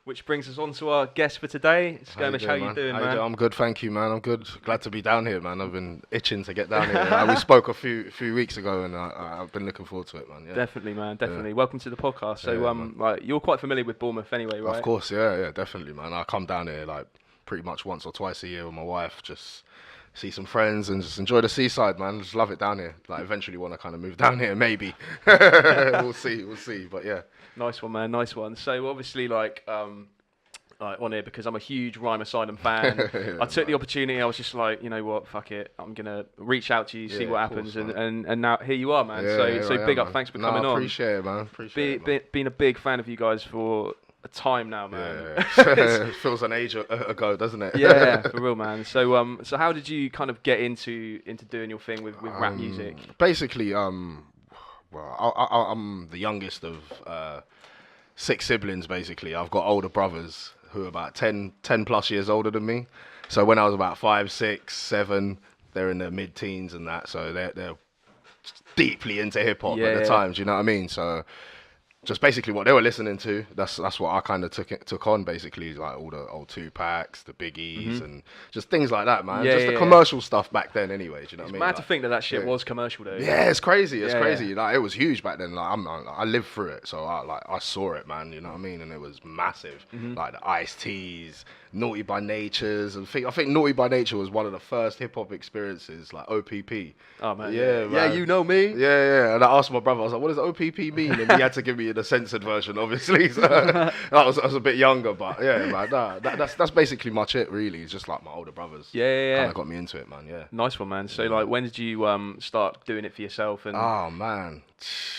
Which brings us on to our guest for today, Skirmish. How you doing, man? I'm good, thank you, man. I'm good. Glad to be down here, man. I've been itching to get down here. We spoke a few weeks ago, and I've been looking forward to it, man. Yeah. Definitely, man. Definitely. Welcome to the podcast. So, Yeah, like, you're quite familiar with Bournemouth anyway, right? Of course, yeah, definitely, man. I come down here like pretty much once or twice a year with my wife, just see some friends and just enjoy the seaside, man. Just love it down here. Like, eventually want to kind of move down here, maybe. We'll see. But yeah. Nice one, man. Nice one. So, obviously, like on here because I'm a huge Rhyme Asylum fan. Yeah, I took the opportunity. I was just like, you know what, fuck it. I'm gonna reach out to you, see what happens, course, and now here you are, man. Yeah, so big up. man. Thanks for coming on. Appreciate it, man. Been a big fan of you guys for a time now, man. Yeah. It feels an age ago, doesn't it? Yeah, for real, man. So so how did you kind of get into doing your thing with rap music? Basically, well, I'm the youngest of 6 siblings. Basically, I've got older brothers who are about 10 plus years older than me. So when I was about 5, 6, 7, they're in their mid-teens and that. So they're deeply into hip hop at the time. Do you know what I mean? So just basically what they were listening to, that's what I kind of took on, basically, like all the old Tupacs, the Biggies, and just things like that, man. Just the commercial stuff back then, anyway. Do you know what I mean? It's mad to think that shit was commercial, though. Yeah, it's crazy. It's crazy. Like, it was huge back then. Like, I lived through it, so I saw it, man. You know what I mean? And it was massive. Like the Ice-T's, Naughty by Natures, and I think Naughty by Nature was one of the first hip hop experiences, like OPP. Oh man, yeah, man. Yeah, you know me. Yeah. And I asked my brother, I was like, "What does OPP mean?" And he had to give me the censored version, obviously. So I was a bit younger, but yeah, man. That's basically much it, really. It's just like my older brothers. Yeah. Kind of got me into it, man. Yeah. Nice one, man. So like, when did you start doing it for yourself? And oh man,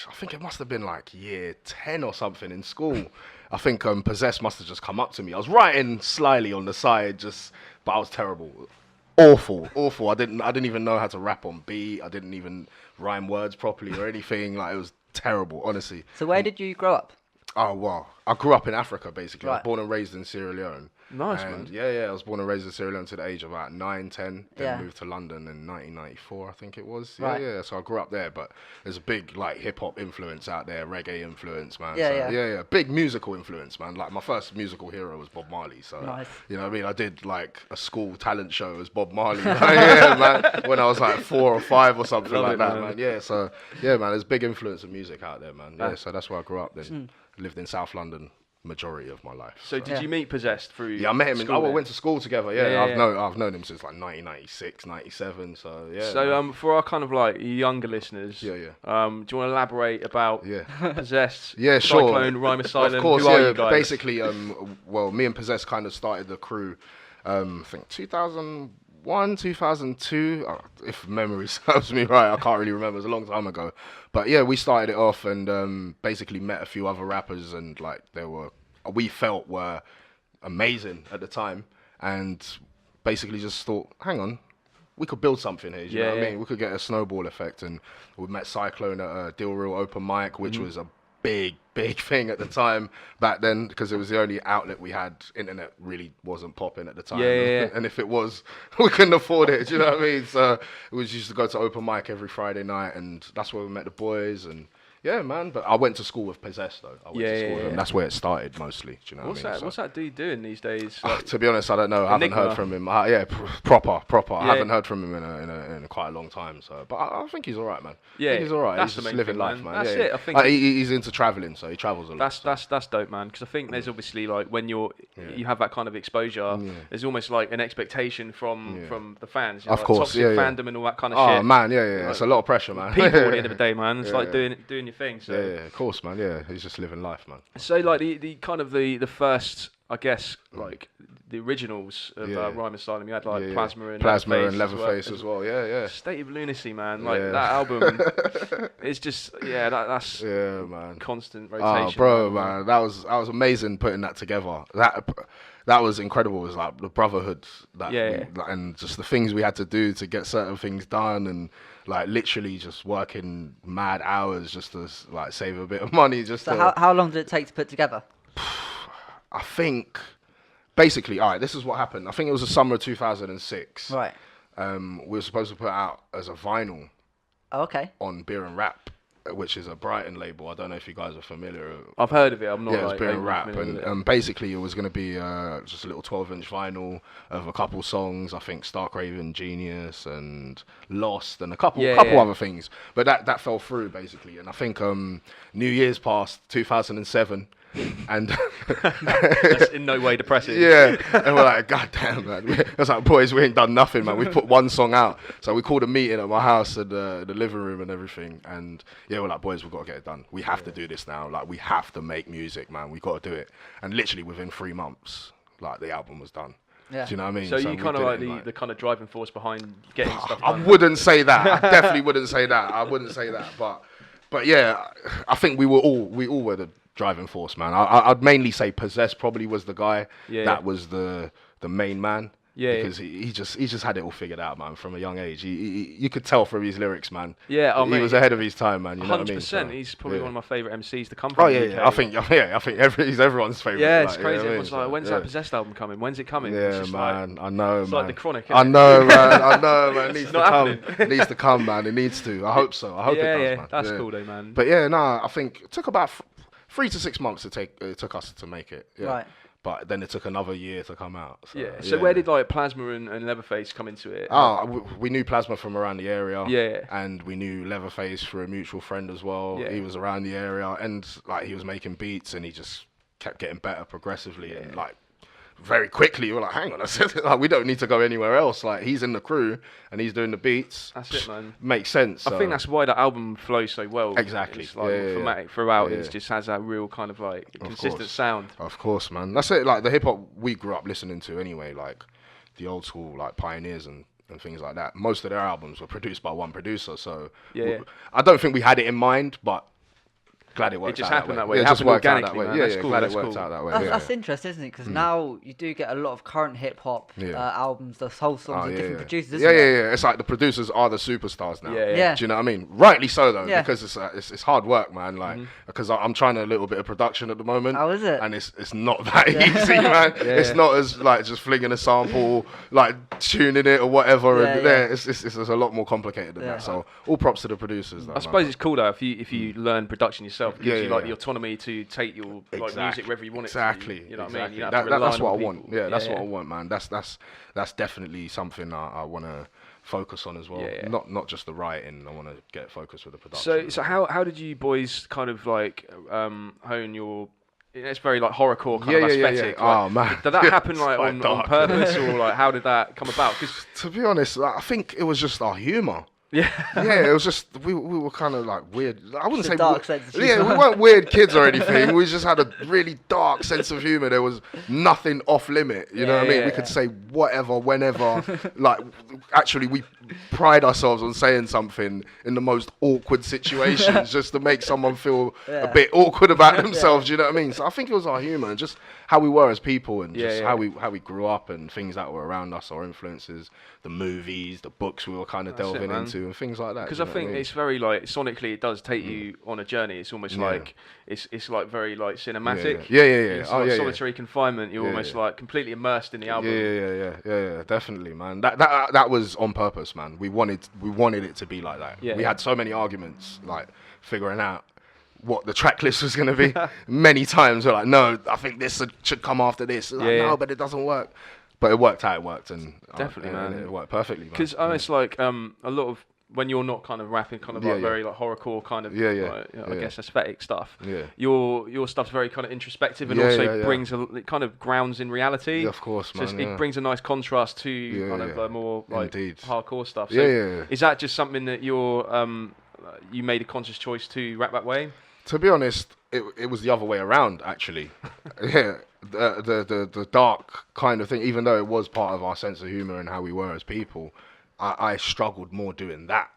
I think it must have been like year 10 or something in school. I think Possess must have just come up to me. I was writing slyly on the side, but I was terrible. Awful. I didn't even know how to rap on beat. I didn't even rhyme words properly or anything. Like, it was terrible, honestly. So where did you grow up? Oh, well, I grew up in Africa, basically. I Right. was born and raised in Sierra Leone. Nice, and man. Yeah, I was born and raised in Sierra Leone to the age of about 9, 10. Then Yeah. moved to London in 1994, I think it was. Right. Yeah. So I grew up there, but there's a big, like, hip-hop influence out there, reggae influence, man. Yeah, so, yeah. Big musical influence, man. Like, my first musical hero was Bob Marley. So, Nice. you know what I mean? I did, like, a school talent show as Bob Marley. Yeah, man. When I was, like, 4 or 5 or something Love like it, that, man. man. Yeah, so, yeah, man, there's big influence of music out there, man. Yeah, Ah. so that's where I grew up then. Lived in South London majority of my life. So did you meet Possessed through? Yeah, I met him. We school then? went to school together. Yeah, I've known him since like 1996, 97. So yeah. So for our kind of like younger listeners, Yeah. do you want to elaborate about Yeah. Possessed? Yeah, sure. Cyclone, Rhyme Asylum. Of course, Who are you guys? Basically, well, me and Possess kind of started the crew. I think 2001, 2002. If memory serves me right, I can't really remember. It was a long time ago. But yeah, we started it off and basically met a few other rappers and like we felt were amazing at the time, and basically just thought, hang on, we could build something here. Do you know what I mean? We could get a snowball effect, and we met Cyclone at a Deal Real open mic, which was a big thing at the time back then, because it was the only outlet we had. Internet really wasn't popping at the time. Yeah. And if it was, we couldn't afford it. Do you know what I mean? So we used to go to open mic every Friday night, and that's where we met the boys. And yeah, man. But I went to school with Possess though. I went to school with him. That's where it started mostly. Do you know What's what I mean? that? What's that dude doing these days? Like, To be honest, I don't know. I haven't Enigma. heard from him. Proper. I Yeah. haven't heard from him in quite a long time. So, but I think he's all right, man. Yeah, I think he's all right. that's He's the just main living thing, life, man. man. That's Yeah, it, yeah. I think he's into traveling, so he travels a lot. that's dope, man. Because I think there's obviously like when you have that kind of exposure, there's almost like an expectation from the fans. You know, Of like course, toxic yeah. fandom and all that kind of Oh shit. man, yeah. It's a lot of pressure, man. People at the end of the day, man. It's Yeah, like yeah. doing your thing. So. Yeah, of course, man. Yeah, he's just living life, man. So like the kind of the first, I guess, like the originals of Yeah. Rhyme Asylum, you had like Yeah. Plasma and Leatherface as well. Yeah. State of Lunacy, man. Like Yeah. that album, it's just that's Yeah, man. constant rotation. Oh, bro, man, that was amazing putting that together. That was incredible. It was like the brotherhood and just the things we had to do to get certain things done, and like literally just working mad hours just to like save a bit of money. So how long did it take to put together? I think basically, all right, this is what happened. I think it was the summer of 2006. Right. We were supposed to put out as a vinyl Oh, okay. on Beer and Rap. which is a Brighton label. I don't know if you guys are familiar. I've heard of it. I'm not. Yeah, like, it's been overly rap, familiar with it. and basically it was going to be just a little 12-inch vinyl of a couple songs. I think Stark Raven, Genius, and Lost, and a couple other things. But that fell through basically, and I think New Year's passed 2007. And that's in no way depressing. Yeah, and we're like, God damn, man. It's like, boys, we ain't done nothing, man. We put one song out. So we called a meeting at my house and the living room and everything. And yeah, we're like, boys, we've got to get it done. We have to do this now. Like, we have to make music, man. We got to do it. And literally within 3 months, like, the album was done. Yeah. Do you know what I mean? So you kind of like the kind of driving force behind getting stuff done. I wouldn't say that. I definitely wouldn't say that. I wouldn't say that. But yeah, I think we all were the driving force, man. I'd mainly say Possess probably was the guy that was the main man. Yeah, because he just had it all figured out, man, from a young age. You could tell from his lyrics, man. Yeah, he was ahead of his time, man. You know what I mean? 100%. He's probably one of my favourite MCs to come from. Oh yeah. I think he's everyone's favourite. Yeah, it's crazy. Everyone's like, when's that Possessed album coming? When's it coming? Yeah, man. I know, it's man. like the Chronic. I know, man. It needs to come. Happening. It needs to come, man. It needs to. I hope so. I hope it does, man. That's cool, though, man. But yeah, I think it took about 3 to 6 months it took us to make it. Yeah. Right. But then it took another year to come out. So, So where did like Plasma and Leatherface come into it? We knew Plasma from around the area. Yeah. And we knew Leatherface through a mutual friend as well. Yeah. He was around the area and like he was making beats and he just kept getting better progressively and like very quickly we're like, hang on a second, like, we don't need to go anywhere else. Like he's in the crew and he's doing the beats. That's it, man. Makes sense. I think that's why that album flows so well. Exactly. It's like thematic throughout. It just has that real kind of like consistent sound. Of course, man. That's it. Like the hip hop we grew up listening to anyway, like the old school like Pioneers and things like that. Most of their albums were produced by one producer, so I don't think we had it in mind, but glad it worked out. It just happened that way. It just worked out that way. Yeah, cool. Glad it worked out that way. That's interesting, isn't it? Because now you do get a lot of current hip hop albums. The whole songs of different producers. Isn't it? It's like the producers are the superstars now. Yeah. Do you know what I mean? Rightly so though, because it's hard work, man. Like because I'm trying a little bit of production at the moment. How is it? And it's not that easy, man. It's not as like just flinging a sample, like tuning it or whatever. It's a lot more complicated than that. So all props to the producers. Though, I suppose it's cool though if you learn production yourself. It gives you like the autonomy to take your like music wherever you want it to. You know what I mean? That's what I want. Yeah, that's what I want, man. That's definitely something I want to focus on as well. Not just the writing. I want to get focused with the production. So how did you boys kind of like hone your? It's very like horrorcore kind of aesthetic. Yeah. Like, Oh man, did that happen like on purpose or like how did that come about? Cause to be honest, I think it was just our humour. Yeah, it was just we were kind of like weird. I wouldn't say dark sense of we weren't weird kids or anything. We just had a really dark sense of humor. There was nothing off limit. You know what I mean? We could say whatever, whenever. Like actually, we pride ourselves on saying something in the most awkward situations, just to make someone feel a bit awkward about themselves. You know what I mean? So I think it was our humor and just how we were as people and just how we grew up and things that were around us, our influences, the movies, the books we were kind of delving into. And things like that. Because I think it's very like sonically, it does take you on a journey. It's almost like it's like very like cinematic. Yeah. Solitary Confinement. You're almost like completely immersed in the album. Yeah. Definitely, man. That was on purpose, man. We wanted it to be like that. Yeah, we had so many arguments, like figuring out what the track list was going to be. Many times we're like, no, I think this should come after this. Like, no, but it doesn't work. But it worked how it worked, and definitely, man, it worked perfectly. Because it's like a lot of when you're not kind of rapping, kind of like very like horrorcore kind of, I guess aesthetic stuff. Yeah. Your stuff's very kind of introspective and also brings it kind of grounds in reality. Yeah, of course, man. So it brings a nice contrast to kind of more like hardcore stuff. So is that just something that you made a conscious choice to rap that way? To be honest, it was the other way around, actually. The dark kind of thing, even though it was part of our sense of humor and how we were as people, I struggled more doing that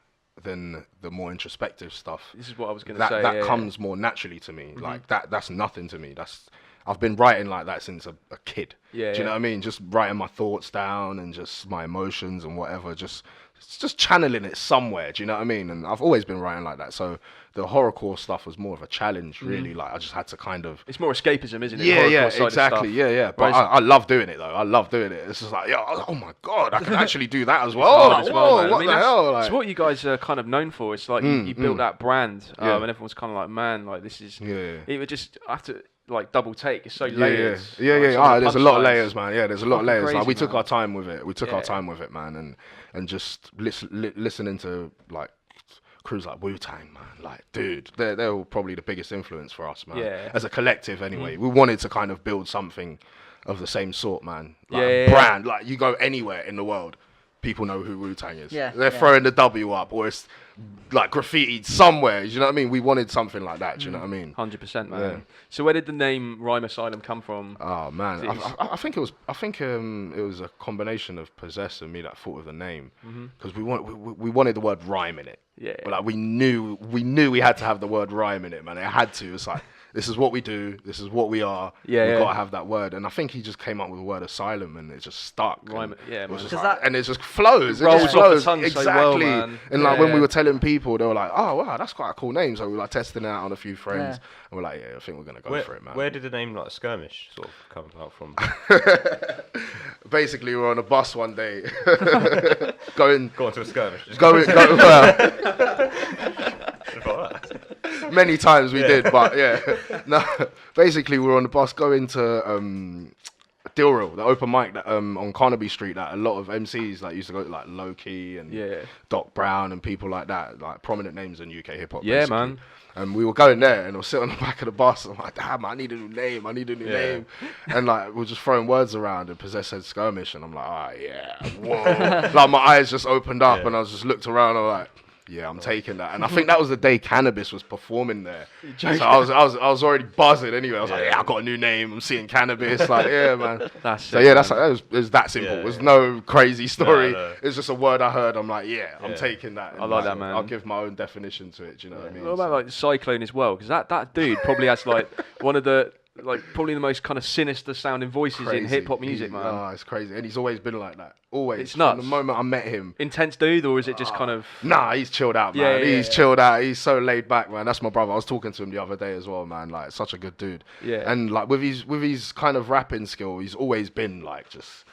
than the more introspective stuff. This is what I was going to say. That comes more naturally to me. Like that's nothing to me. I've been writing like that since a kid. Do you know what I mean? Just writing my thoughts down and just my emotions and whatever, just just channeling it somewhere. Do you know what I mean? And I've always been writing like that. So the horrorcore stuff was more of a challenge, really. Like I just had to kind of. It's more escapism, isn't it? Yeah, exactly. Yeah. But I love doing it though. I love doing it. It's just like, oh my god, I can actually do that as well. Like, whoa, what the hell? Like, it's what you guys are kind of known for. It's like you built that brand, and everyone's kind of like, man, like this is. Yeah. It would just have to. Like double take, it's so layered. Yeah. There's a lot of layers, man. Yeah, there's a lot of layers. Crazy, like we took our time with it. Our time with it, man, and just listening to like crews like Wu-Tang, man. Like, dude, they're probably the biggest influence for us, man. Yeah. As a collective, anyway, we wanted to kind of build something of the same sort, man. Like a brand. Like you go anywhere in the world, people know who Wu-Tang is. Yeah. They're throwing the W up, or it's like graffitied somewhere. You know what I mean? We wanted something like that. Do you know what I mean? 100%, man. Yeah. So where did the name Rhyme Asylum come from? Oh man, I think it was a combination of Possess and me that thought of the name, because we wanted the word rhyme in it. Yeah. But like we knew we had to have the word rhyme in it, man. It had to. It's like, this is what we do. This is what we are. Yeah, we've got to have that word. And I think he just came up with the word asylum, and it just stuck. Rhyme, and it just flows. It rolls off the tongue exactly. So well, man. And like when we were telling people, they were like, "Oh wow, that's quite a cool name." So we were like testing it out on a few friends, and we're like, "Yeah, I think we're gonna go for it, man." Where did the name like Skirmish sort of come out from? Basically, we were on a bus one day, going to a skirmish. Many times we did, but no. Basically, we were on the bus going to Dilril, the open mic that, on Carnaby Street, that a lot of MCs like used to go to, like Loki and Doc Brown and people like that, like prominent names in UK hip hop. Yeah, man. And we were going there, and I was sitting on the back of the bus. I'm like, damn, I need a new name. And like, we were just throwing words around, and Possess said Skirmish, and I'm like, whoa. Like my eyes just opened up, and I was just looked around. I'm like, yeah, I'm taking that. And I think that was the day Cannabis was performing there. So I was already buzzing anyway. I was like, I got a new name. I'm seeing Cannabis. Like, yeah, man. It was that simple. It was no crazy story. No. It's just a word I heard. I'm like, I'm taking that. I like that, man. I'll give my own definition to it. Do you know what I mean? What about like Cyclone as well? Because that dude probably has like one of the probably the most kind of sinister sounding voices in hip hop music, man. Oh, it's crazy. And he's always been like that. Always. It's nuts. From the moment I met him. Intense dude, or is it just kind of... Nah, he's chilled out, man. He's chilled out. He's so laid back, man. That's my brother. I was talking to him the other day as well, man. Like, such a good dude. Yeah. And like with his kind of rapping skill, he's always been like just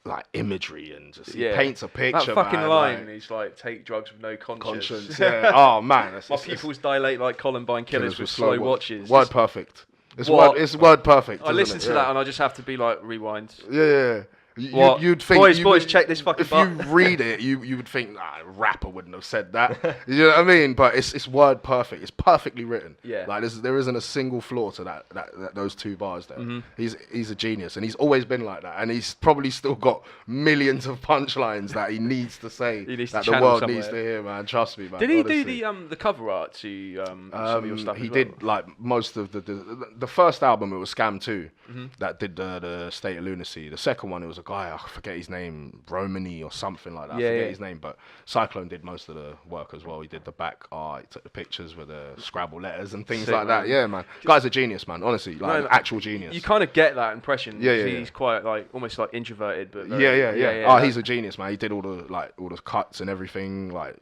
like imagery and just he paints a picture. That fucking man, line, like, he's like, take drugs with no conscience. Yeah. Oh man. My pupils dilate like Columbine killers with slow watches. Word perfect. It's word perfect. I listen to that and I just have to be like, rewind. Yeah. You'd think boys, check this fucking. If you read it, you would think, a rapper wouldn't have said that. You know what I mean? But it's word perfect. It's perfectly written. Yeah. Like there isn't a single flaw to that those two bars there. Mm-hmm. He's a genius, and he's always been like that. And he's probably still got millions of punchlines that he needs to say that the world needs to hear, man. Trust me, man. Did he do the cover art to some of your stuff? He did like most of the first album. It was Scam 2 that did the State of Lunacy. The second one, it was a guy, I forget his name, Romany or something like that. I forget his name, but Cyclone did most of the work as well. He did the back art, he took the pictures with the Scrabble letters and things like that. Yeah, man. Guy's a genius, man. Honestly, like an actual genius. You kind of get that impression. Yeah. He's quite like almost like introverted, but yeah. He's a genius, man. He did all the cuts and everything. Like,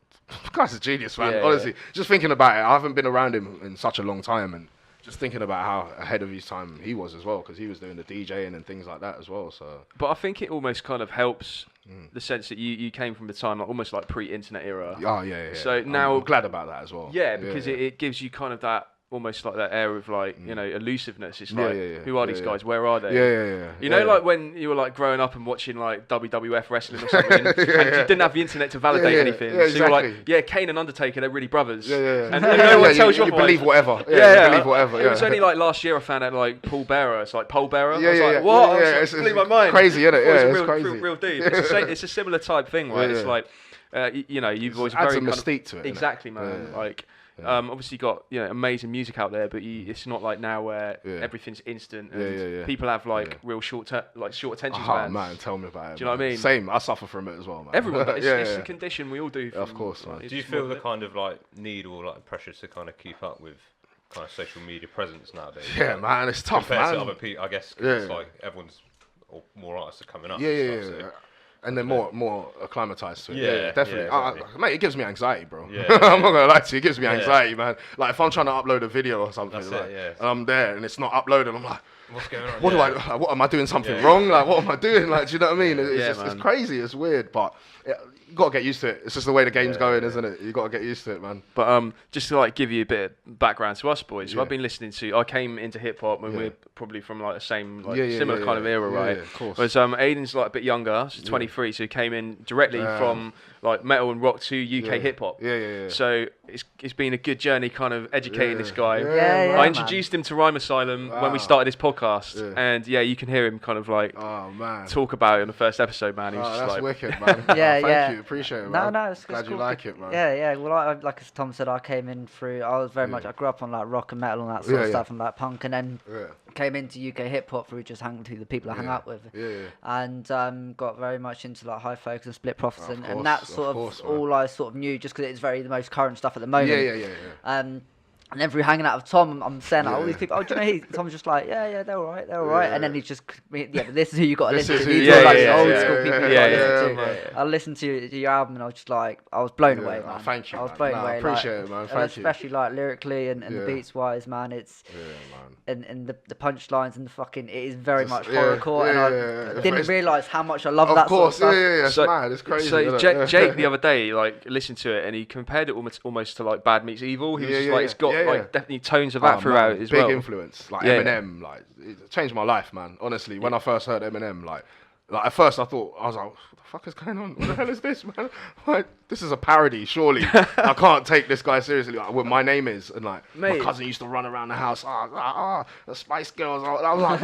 guy's a genius, man. Honestly, just thinking about it, I haven't been around him in such a long time, and just thinking about how ahead of his time he was as well, because he was doing the DJing and things like that as well. So, but I think it almost kind of helps the sense that you came from the time like almost like pre-internet era. Oh yeah. So now I'm glad about that as well. Yeah, because it gives you kind of that almost like that air of like you know elusiveness. It's like who are these guys? Where are they? Yeah. You know, like when you were like growing up and watching like WWF wrestling or something, and you didn't have the internet to validate anything. Yeah, so you're like, Kane and Undertaker, they're really brothers. Yeah. And no one tells you otherwise. Believe whatever. Believe whatever. It was only like last year I found out like Paul Bearer. It's like Pole Bearer. I was like, what? It's blew my mind. Crazy, isn't it? Yeah, it's crazy. Real dude. It's a similar type thing, right? It's like, you know, you've always adds a mystique to it. Exactly, man. Like. Obviously got amazing music out there, but it's not like now where everything's instant and people have like real short attention spans. Oh man, tell me about it. Do you know what I mean? Same, I suffer from it as well, man. Everyone, it's a condition we all do. Of course, man. Do you feel the kind of like need or like pressure to kind of keep up with kind of social media presence nowadays? Yeah, like, man, it's tough, compared man. to other people, I guess. It's like everyone's more artists are coming up. Yeah. And they're more acclimatized to it. Yeah, definitely. Yeah, exactly. Mate, it gives me anxiety, bro. Yeah, I'm not gonna lie to you, it gives me anxiety, man. Like if I'm trying to upload a video or something, and I'm there and it's not uploaded, I'm like, what's going on? What am I doing something wrong? Like what am I doing? Like, do you know what I mean? It's crazy, it's weird, but you gotta get used to it. It's just the way the game's going, isn't it? You gotta get used to it, man. But just to like give you a bit of background to us boys, so I've been listening to. I came into hip hop when we're probably from like the same similar kind of era, right? Yeah, of course. Whereas Aiden's like a bit younger, so 23, so he came in directly from like metal and rock to UK hip hop. Yeah. So it's been a good journey, kind of educating this guy. Yeah, I introduced him to Rhyme Asylum when we started this podcast, and you can hear him kind of like talk about it in the first episode, man. He was just that's like, wicked, man. Thank you, appreciate it, man. No, it's glad cool. You like it, man. Yeah. Well, like as Tom said, I came in through. I was very much. I grew up on like rock and metal and that sort of stuff, and like punk, and then came into UK hip hop through just hanging with the people I hang out with, and got very much into like High Focus and Split Profits, and that's sort of all I sort of knew, just because it's very the most current stuff at the moment. Yeah. And then through hanging out with Tom, I'm saying like, all these people. Oh, do you know Tom's just like, yeah, they're all right, and then he's just, but this is who you got to listen to. These are like the old school people you got to listen to. I listened to your album and I was just like, I was blown away, man. Thank you. I was blown away. Appreciate it, man. Thank you. Especially like lyrically and the beats wise, man. It's and the punchlines and the fucking, it is very much horrorcore, and I didn't realise how much I love that sort of stuff. It's mad. It's crazy. So Jake the other day like listened to it and he compared it almost to like Bad Meets Evil. He was just like, it's got like definitely tones of that throughout as well. Big influence, like Eminem, like it changed my life, man. Honestly, when I first heard Eminem, like at first I was like, what the fuck is going on? What the hell is this, man? Like, this is a parody, surely. I can't take this guy seriously. Like, what my name is, and like my cousin used to run around the house, the Spice Girls. I was like,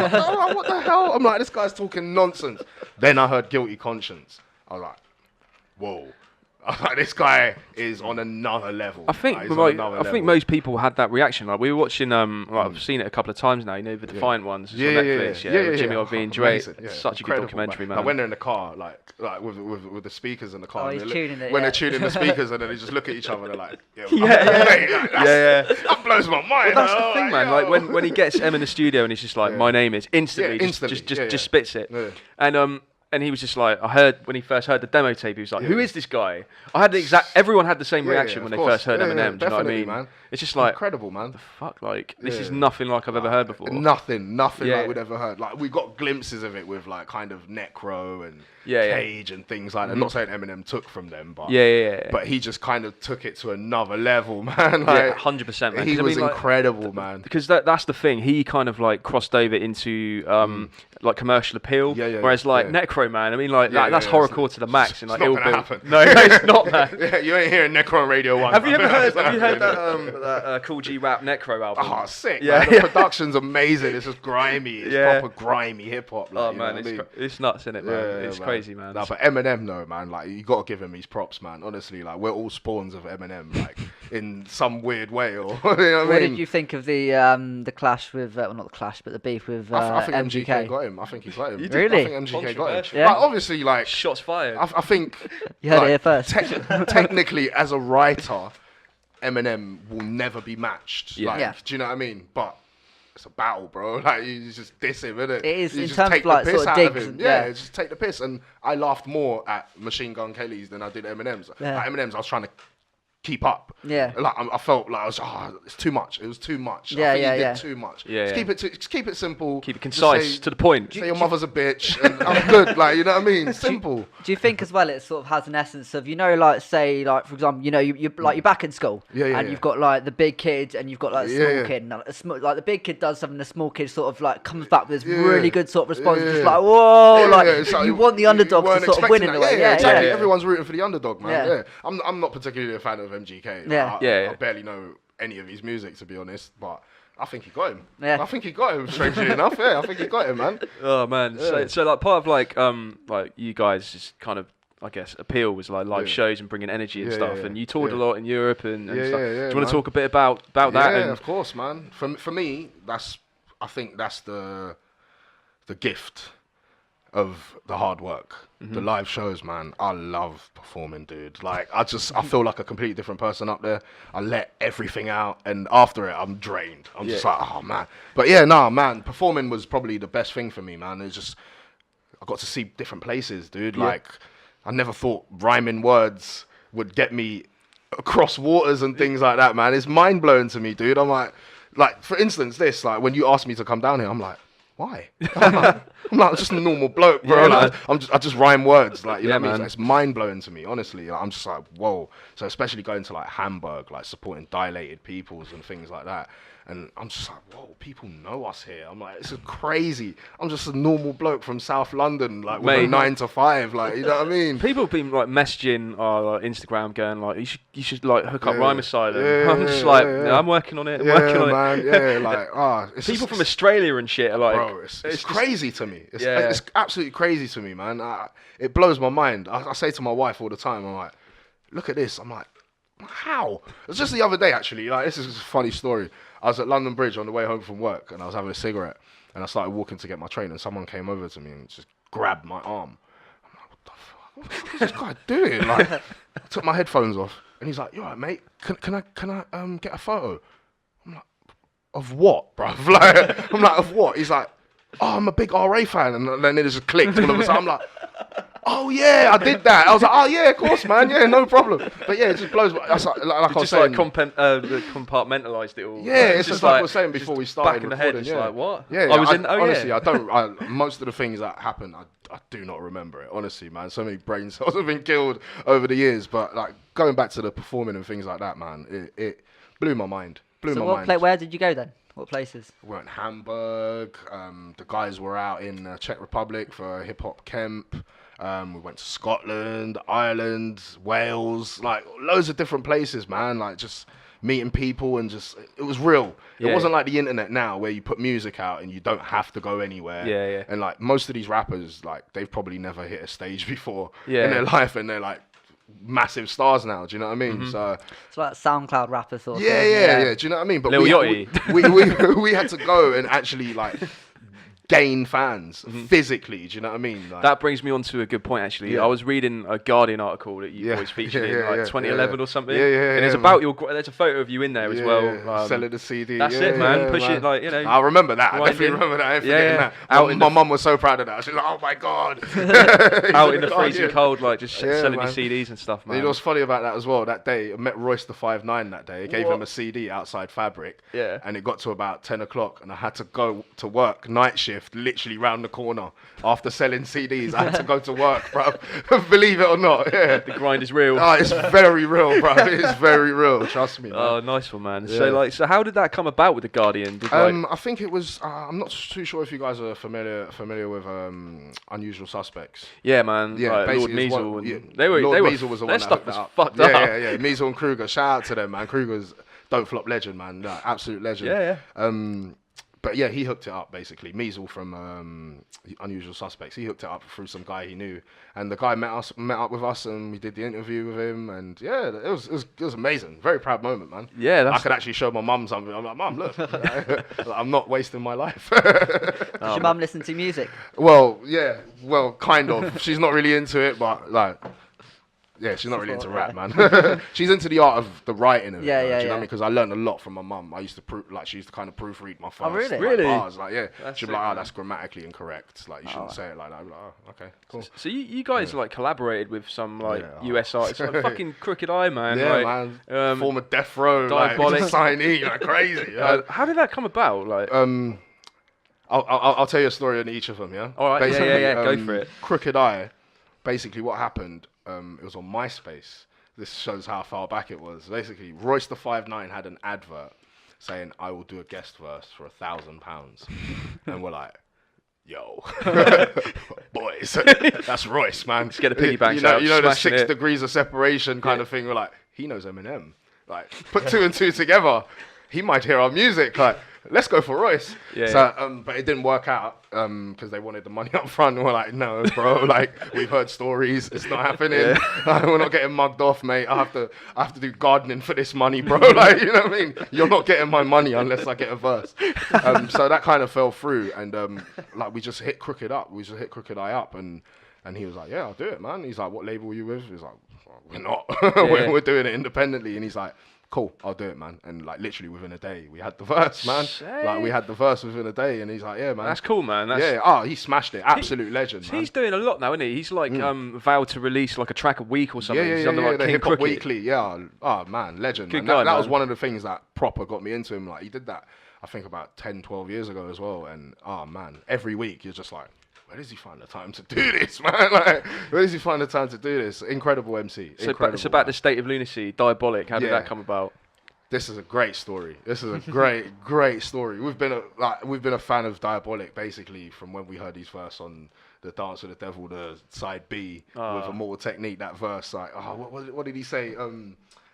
what the hell? I'm like, this guy's talking nonsense. Then I heard Guilty Conscience. I was like, whoa. This guy is on another level. I think most people had that reaction. Like we were watching, I've seen it a couple of times now. You know, the Defiant ones on Netflix. Jimmy Iovine, Dre. Such a good documentary, man. Like when they're in the car, like with the speakers in the car. Oh, he's tuning it. When they're tuning the speakers, and then they just look at each other. They're like, That blows my mind. Well, that's the thing, man. Like when he gets M in the studio and he's just like, my name is instantly, just spits it, and he was just like, I heard when he first heard the demo tape, he was like, who is this guy? Everyone had the same reaction when they first heard Eminem. Do you know what I mean? Man. It's just like incredible, man. The fuck, like this is nothing like I've ever heard before. Nothing like we'd ever heard. Like we got glimpses of it with like kind of Necro and Cage and things like that. I'm not saying Eminem took from them, but but he just kind of took it to another level, man. Like, 100%, man. He was incredible, man. Because that's the thing. He kind of like crossed over into like commercial appeal, whereas like Necro, man. I mean, like that's horrorcore to the max. And like, it's not gonna happen. No, it's not, man. You ain't hearing Necro on Radio 1. Have you heard that Cool G Rap Necro album? Oh, sick, man. The production's amazing. It's just grimy. It's proper grimy hip-hop. Like, man, it's nuts, isn't it, man? It's crazy, man. No, but Eminem, though, man, like, you got to give him his props, man. Honestly, like, we're all spawns of Eminem, like, in some weird way. Or, you know what I mean? What did you think of the clash with, well, not the clash, but the beef with I think MGK got him. I think he got him. Really? I think MGK got him. Yeah. Like, obviously, like... Shots fired. I think... You heard it here first. Technically, as a writer, Eminem will never be matched. Do you know what I mean? But it's a battle, bro. Like, you just diss him, innit? It is, you in just terms take of like the piss sort of out of digs. him. Yeah, just take the piss. And I laughed more at Machine Gun Kelly's than I did Eminem's. Yeah. Like, Eminem's, I was trying to keep up. Yeah. Like I felt like it's too much. It was too much. Yeah, I think he did too much. Yeah, just keep it simple. Keep it concise, to the point. Say your mother's a bitch, and I'm good. Like, you know what I mean? Simple. Do you think as well it sort of has an essence of, you know, like say like for example, you know, you're back in school, and you've got like the big kid and you've got like the small kid, and like the big kid does something, the small kid sort of like comes back with this really good sort of response, just like whoa, like you want the underdog to sort of win in a way. Yeah, exactly. Everyone's rooting for the underdog, man. Yeah. I'm not particularly a fan of MGK. I barely know any of his music, to be honest, but I think he got him. Yeah. I think he got him, strangely enough. Yeah, I think he got him, man. Oh, man. Yeah. So like part of like you guys just kind of, I guess, appeal was like live shows and bringing energy and stuff. And you toured a lot in Europe and stuff. Do you want to talk a bit about that? Yeah, of course, man. For me, I think that's the gift of the hard work. The live shows, man. I love performing, dude. Like, I feel like a completely different person up there. I let everything out, and after it, I'm drained. I'm just like, oh, man. But yeah, man, performing was probably the best thing for me, man. It's just, I got to see different places, dude. Like, I never thought rhyming words would get me across waters and things like that, man. It's mind blowing to me, dude. I'm like, for instance, this, like, when you asked me to come down here, I'm like, why? I'm like just a normal bloke, bro. Yeah, like, I just rhyme words, like, you know what I mean? man. It's mind blowing to me, honestly. Like, I'm just like, whoa. So especially going to like Hamburg, like supporting Dilated Peoples and things like that. And I'm just like, whoa, people know us here. I'm like, this is crazy. I'm just a normal bloke from South London, like with a 9 to 5, like, you know what I mean? People have been like messaging our Instagram, going like, you should like hook up Rhyme Asylum. Yeah, I'm just like, no, I'm working on it. I'm working on it. Yeah, like, it's people from Australia and shit are like, bro, it's crazy to me. It's absolutely crazy to me, man. It blows my mind. I say to my wife all the time, I'm like, look at this. I'm like, how? It was just the other day, actually. Like, this is a funny story. I was at London Bridge on the way home from work, and I was having a cigarette, and I started walking to get my train, and someone came over to me and just grabbed my arm. I'm like, what the fuck is this guy doing? Like, I took my headphones off, and he's like, you alright, mate? Can I get a photo? I'm like, of what, bruv? Like, I'm like, of what? He's like, oh, I'm a big RA fan, and then it just clicked all of a sudden. I'm like, oh yeah, I did that. I was like, oh yeah, of course, man, yeah, no problem. But yeah, it just blows. That's like I was saying, compartmentalised it all. Yeah, it's just like I was saying before we started. Back in the head, it's like what? Yeah, I was in. Oh honestly, yeah. I don't. Most of the things that happen, I do not remember it. Honestly, man, so many brain cells have been killed over the years. But like going back to the performing and things like that, man, it blew my mind. Where did you go then? What places? We were in Hamburg. The guys were out in Czech Republic for a hip hop camp. We went to Scotland, Ireland, Wales, like loads of different places, man. Like just meeting people and just, it was real. It wasn't like the internet now where you put music out and you don't have to go anywhere. Yeah. And like most of these rappers, like they've probably never hit a stage before in their life, and they're like massive stars now. Do you know what I mean? So it's like SoundCloud rapper sort of thing. Yeah. Do you know what I mean? But Lil Yachty. we had to go and actually like gain fans physically. Do you know what I mean? Like, that brings me on to a good point, actually. I was reading a Guardian article that you boys featured in 2011 or something. And it's about there's a photo of you in there as well. Selling the CD. That's it, man. Push it, like, you know. I remember that. I definitely remember that. I ain't forgetting that. My mum was so proud of that. She was like, oh my God. Out in the freezing cold, like just selling your CDs and stuff, man. You know what's funny about that as well? That day, I met Royce the 5'9" that day. I gave him a CD outside Fabric. Yeah. And it got to about 10 o'clock and I had to go to work, night shift, literally round the corner. After selling CDs, I had to go to work, bro. Believe it or not, yeah. The grind is real. Oh, it's very real, bro. It's very real. Trust me, man. Oh, nice one, man. Yeah. So how did that come about with the Guardian? I think it was. I'm not too sure if you guys are familiar with Unusual Suspects. Yeah, man. Yeah, like Lord Measle. Lord Measle was the their one stuff that was fucked up. Yeah. Measle and Kruger. Shout out to them, man. Kruger's Don't Flop legend, man. No, absolute legend. Yeah. But yeah, he hooked it up basically. Measle from Unusual Suspects. He hooked it up through some guy he knew, and the guy met up with us, and we did the interview with him. And yeah, it was amazing. Very proud moment, man. Yeah, I could actually show my mum something. I'm like, Mum, look, I'm not wasting my life. Does your mum listen to music? Well, yeah, kind of. She's not really into it, but like. Yeah, she's not really into rap, man. She's into the art of the writing of it. Do you know what I mean? Because I learned a lot from my mum. I used to she used to kind of proofread my first bars. Like, she'd be like, that's grammatically incorrect. Like, you shouldn't say it like that. I'd be like, oh, okay, cool. So you guys like collaborated with some like US artists, like fucking Crooked Eye, man. Yeah, like, man. Former Death Row, Diabolic signee, like crazy. How did that come about? Like, I'll tell you a story on each of them. Yeah. All right. Basically, Go for it. Crooked Eye. Basically, what happened? It was on MySpace. This shows how far back it was. Basically, Royce the 5'9" had an advert saying, "I will do a guest verse for £1,000," and we're like, "Yo, boys, that's Royce, man." Let's get the piggy banks out. You know the 6 degrees of separation kind of thing. We're like, he knows Eminem. Like, put 2 and 2 together. He might hear our music. Like, let's go for Royce. But it didn't work out because they wanted the money up front. And we're like, no, bro. Like, we've heard stories. It's not happening. We're not getting mugged off, mate. I have to do gardening for this money, bro. Like, you know what I mean? You're not getting my money unless I get a verse. So that kind of fell through, and like we just hit Crooked up. We just hit Crooked Eye up, and he was like, yeah, I'll do it, man. He's like, what label are you with? He's like, we're not. We're doing it independently. And he's like, cool, I'll do it, man. And like literally within a day, we had the verse, man. Like we had the verse within a day, and he's like, yeah, man. That's cool, man. He smashed it. Absolute legend, man. He's doing a lot now, isn't he? He's like vowed to release like a track a week or something. He's under like the King Hip Hop Crooked. Weekly. Yeah. Oh man, legend. Good man. guy, that was man. one of the things that proper got me into him. Like he did that, I think about 10, 12 years ago as well. And oh man, every week you're just like, where does he find the time to do this, man? Like, where does he find the time to do this? Incredible MC. So it's about the state of lunacy, Diabolic. How did that come about? This is a great story. This is a great story. We've been a fan of Diabolic basically from when we heard his verse on the Dance of the Devil, the side B with Immortal Technique. That verse, like, what did he say?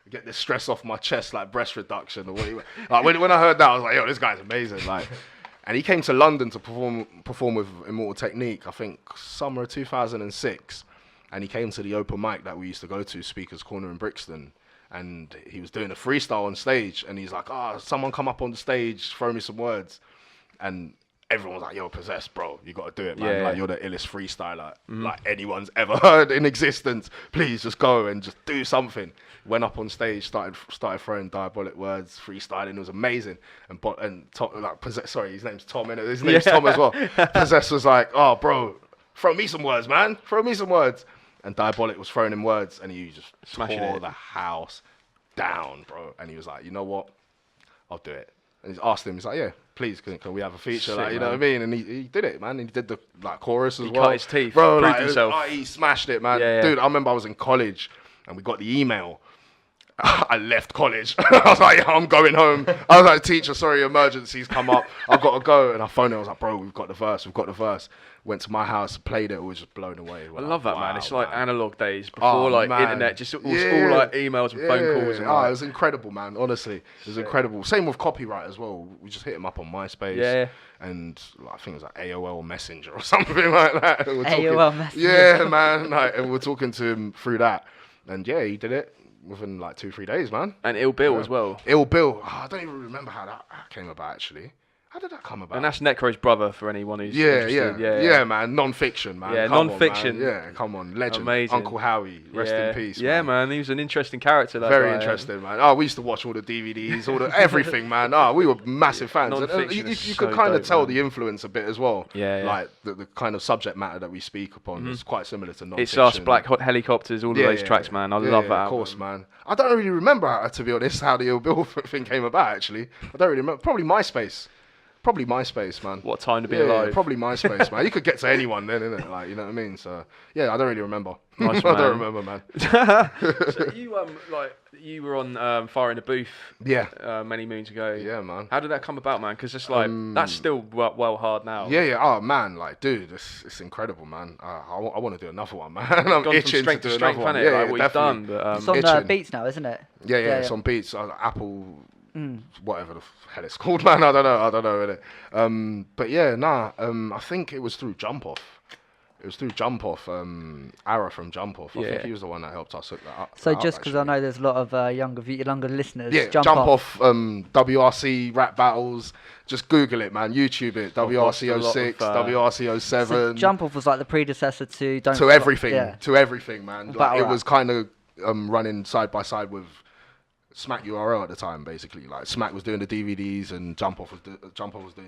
Get this stress off my chest, like breast reduction, or what? Like when I heard that, I was like, yo, this guy's amazing, like. And he came to London to perform with Immortal Technique, I think summer 2006. And he came to the open mic that we used to go to, Speaker's Corner in Brixton. And he was doing a freestyle on stage. And he's like, someone come up on the stage, throw me some words. And everyone was like, yo, Possessed, bro, you got to do it, man. Like, you're the illest freestyler like anyone's ever heard in existence. Please just go and just do something. Went up on stage, started throwing Diabolic words, freestyling. It was amazing. And Tom, like Possessed, sorry, his name's Tom, innit? His name's Tom as well. Possessed was like, oh, bro, throw me some words, man. Throw me some words. And Diabolic was throwing him words, and he just tore the house down, bro. And he was like, you know what? I'll do it. And he's asked him, he's like, yeah, please, can we have a feature? Like, you know what I mean? And he did it, man. And he did the chorus as well. He cut his teeth, bro. Proved himself. He smashed it, man. Yeah. Dude, I remember I was in college, and we got the email. I left college. I was like, I'm going home. I was like, teacher, sorry, emergency's come up. I've got to go. And I phoned him. I was like, bro, we've got the verse. Went to my house, played it. Was just blown away. I love that, man. It's like analog days before internet, just all like emails and phone calls. And it was incredible, man. Honestly, it was incredible. Same with Copyright as well. We just hit him up on MySpace. Yeah. And I think it was like AOL Messenger or something like that. AOL Messenger. Yeah, man. And we're talking to him through that. And yeah, he did it within like 2-3 days, man. And Ill Bill as well. Ill Bill. I don't even remember how that came about, actually. How did that come about? And that's Necro's brother for anyone who's interested. Yeah, man. Non-fiction, man. Yeah, non-fiction. Yeah, come on. Legend. Amazing. Uncle Howie. Rest in peace, Yeah, man. He was an interesting character. Very interesting, man. We used to watch all the DVDs, everything, man. We were massive fans. And you could kind of tell the influence a bit as well. Yeah. Like the kind of subject matter that we speak upon is quite similar to non-fiction. It's Us, Black Hot Helicopters, all of those tracks, man. I love that. Of course, man. I don't really remember, to be honest, how the Ill Bill thing came about, actually. I don't really remember. Probably MySpace, man. What time to be alive. Probably MySpace, man. You could get to anyone then, innit? Like, you know what I mean? So, yeah, I don't really remember. Nice, I don't remember, man. So you were on Fire in the Booth many moons ago. Yeah, man. How did that come about, man? Because it's like, that's still well hard now. Yeah. Oh, man. Like, dude, it's incredible, man. I want to do another one, man. I'm itching to do another one. Yeah, like what you've done. But, it's on Beats now, isn't it? Yeah, it's on Beats. Apple... whatever the hell it's called, man. I don't know, innit? But yeah, I think it was through Jump Off. Ara from Jump Off. I think he was the one that helped us hook that up. So just because I know there's a lot of younger listeners. Yeah, Jump Off WRC rap battles. Just Google it, man. YouTube it. WRC 06, WRC 07. So Jump Off was like the predecessor to everything. To everything, man. Like, it was kind of running side by side with Smack URL at the time, basically. Like Smack was doing the DVDs and Jump Off was doing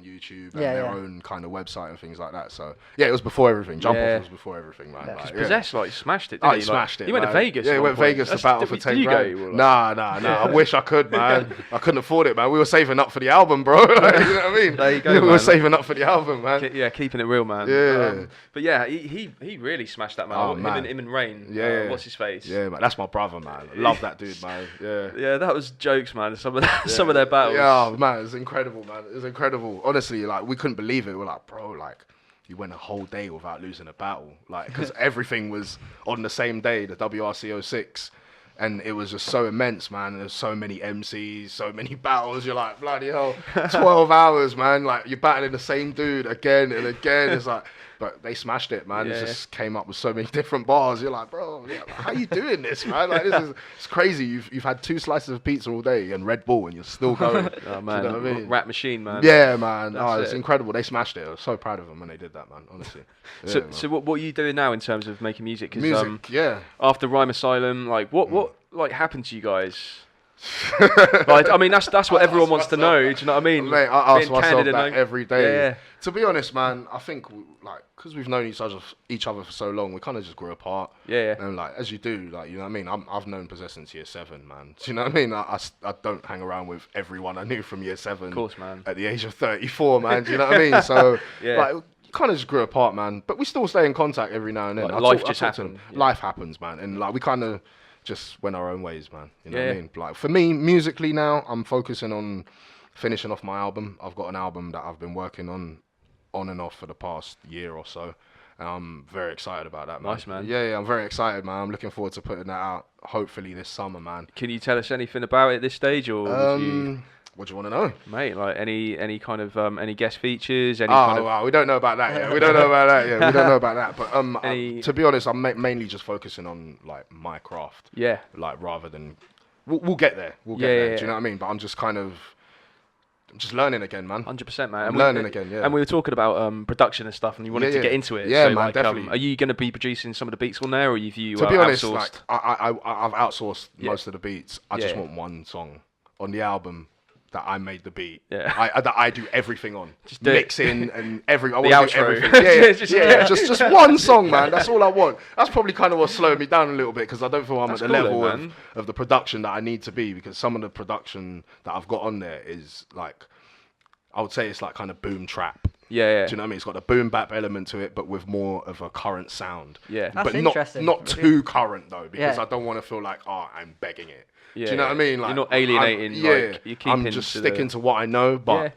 YouTube and their own kind of website and things like that. So yeah, it was before everything. Jump Off was before everything, man. Because Possessed smashed it. Didn't he smashed it. He went to Vegas. Yeah, he went to Vegas to battle for 10 grand. Nah. I wish I could, man. I couldn't afford it, man. We were saving up for the album, bro. Like, you know what I mean? There you go, we were saving up for the album, man. Yeah, keeping it real, man. Yeah. But yeah, he really smashed that, man. Oh, man. Him and Rain. Yeah. What's his face? Yeah, man. That's my brother, man. I love that dude, man. Yeah. Yeah, that was jokes, man. Some of their battles. Yeah, man, it's incredible, man. It's incredible. Honestly, like, we couldn't believe it. We're like, bro, like, you went a whole day without losing a battle. Like, because everything was on the same day, the WRC 06. And it was just so immense, man. There's so many MCs, so many battles. You're like, bloody hell, 12 hours, man. Like, you're battling the same dude again and again. It's like, but they smashed it, man. It just came up with so many different bars. You're like, bro, how you doing this, man? Like, it's crazy. You've had 2 slices of pizza all day and Red Bull, and you're still going. Oh, man, you know what I mean? Rap machine, man. Yeah, man. It's incredible. They smashed it. I was so proud of them when they did that, man. Honestly. Yeah, so what are you doing now in terms of making music? Music, after Rhyme Asylum, like what happened to you guys? Like, I mean, that's what everyone wants to know. Do you know what I mean? Mate, I ask Being myself candid that and every day. Yeah. To be honest, man, I think like because we've known each other for so long, we kind of just grew apart. Yeah. And like as you do, like you know what I mean. I've known Possess since year 7, man. Do you know what I mean? I don't hang around with everyone I knew from year 7. Of course, man. At the age of 34, man. Do you know what I mean? So Yeah. like. Kind of just grew apart, man. But we still stay in contact every now and then. Like, life just happens. Yeah. Life happens, man. And like we kind of just went our own ways, man. You know what I Yeah. mean? Like for me, musically now, I'm focusing on finishing off my album. I've got an album that I've been working on and off for the past year or so. And I'm very excited about that, man. Nice, man. Yeah, I'm very excited, man. I'm looking forward to putting that out hopefully this summer, man. Can you tell us anything about it at this stage, or what do you want to know? mate, like any kind of any guest features, kind of... Wow, we don't know about that yet. We don't know about that yet. We don't know about that. But to be honest, I'm mainly just focusing on like my craft. Yeah. Like rather than we'll get there. We'll get there. Do you know what I mean? But I'm just learning again, man. 100%, man. I'm learning again, yeah. And we were talking about production and stuff, and you wanted to get into it. Yeah, so, man, like, definitely. Are you going to be producing some of the beats on there, or you to be honest, outsourced? like I've outsourced most of the beats. I just want one song on the album that I made the beat. Yeah. That I do everything on. Just do mixing and I want outro. to do everything. Just one song, man. That's all I want. That's probably kind of what slowed me down a little bit because I don't feel I'm at the level of the production that I need to be, because some of the production that I've got on there is like, I would say it's like kind of boom trap. Yeah. Do you know what I mean? It's got a boom bap element to it, but with more of a current sound. Yeah. That's but interesting. not too current though, because I don't want to feel like, I'm begging it. Yeah, do you know what I mean? Like, you're not alienating. Like, you're keeping I'm just sticking to what I know, but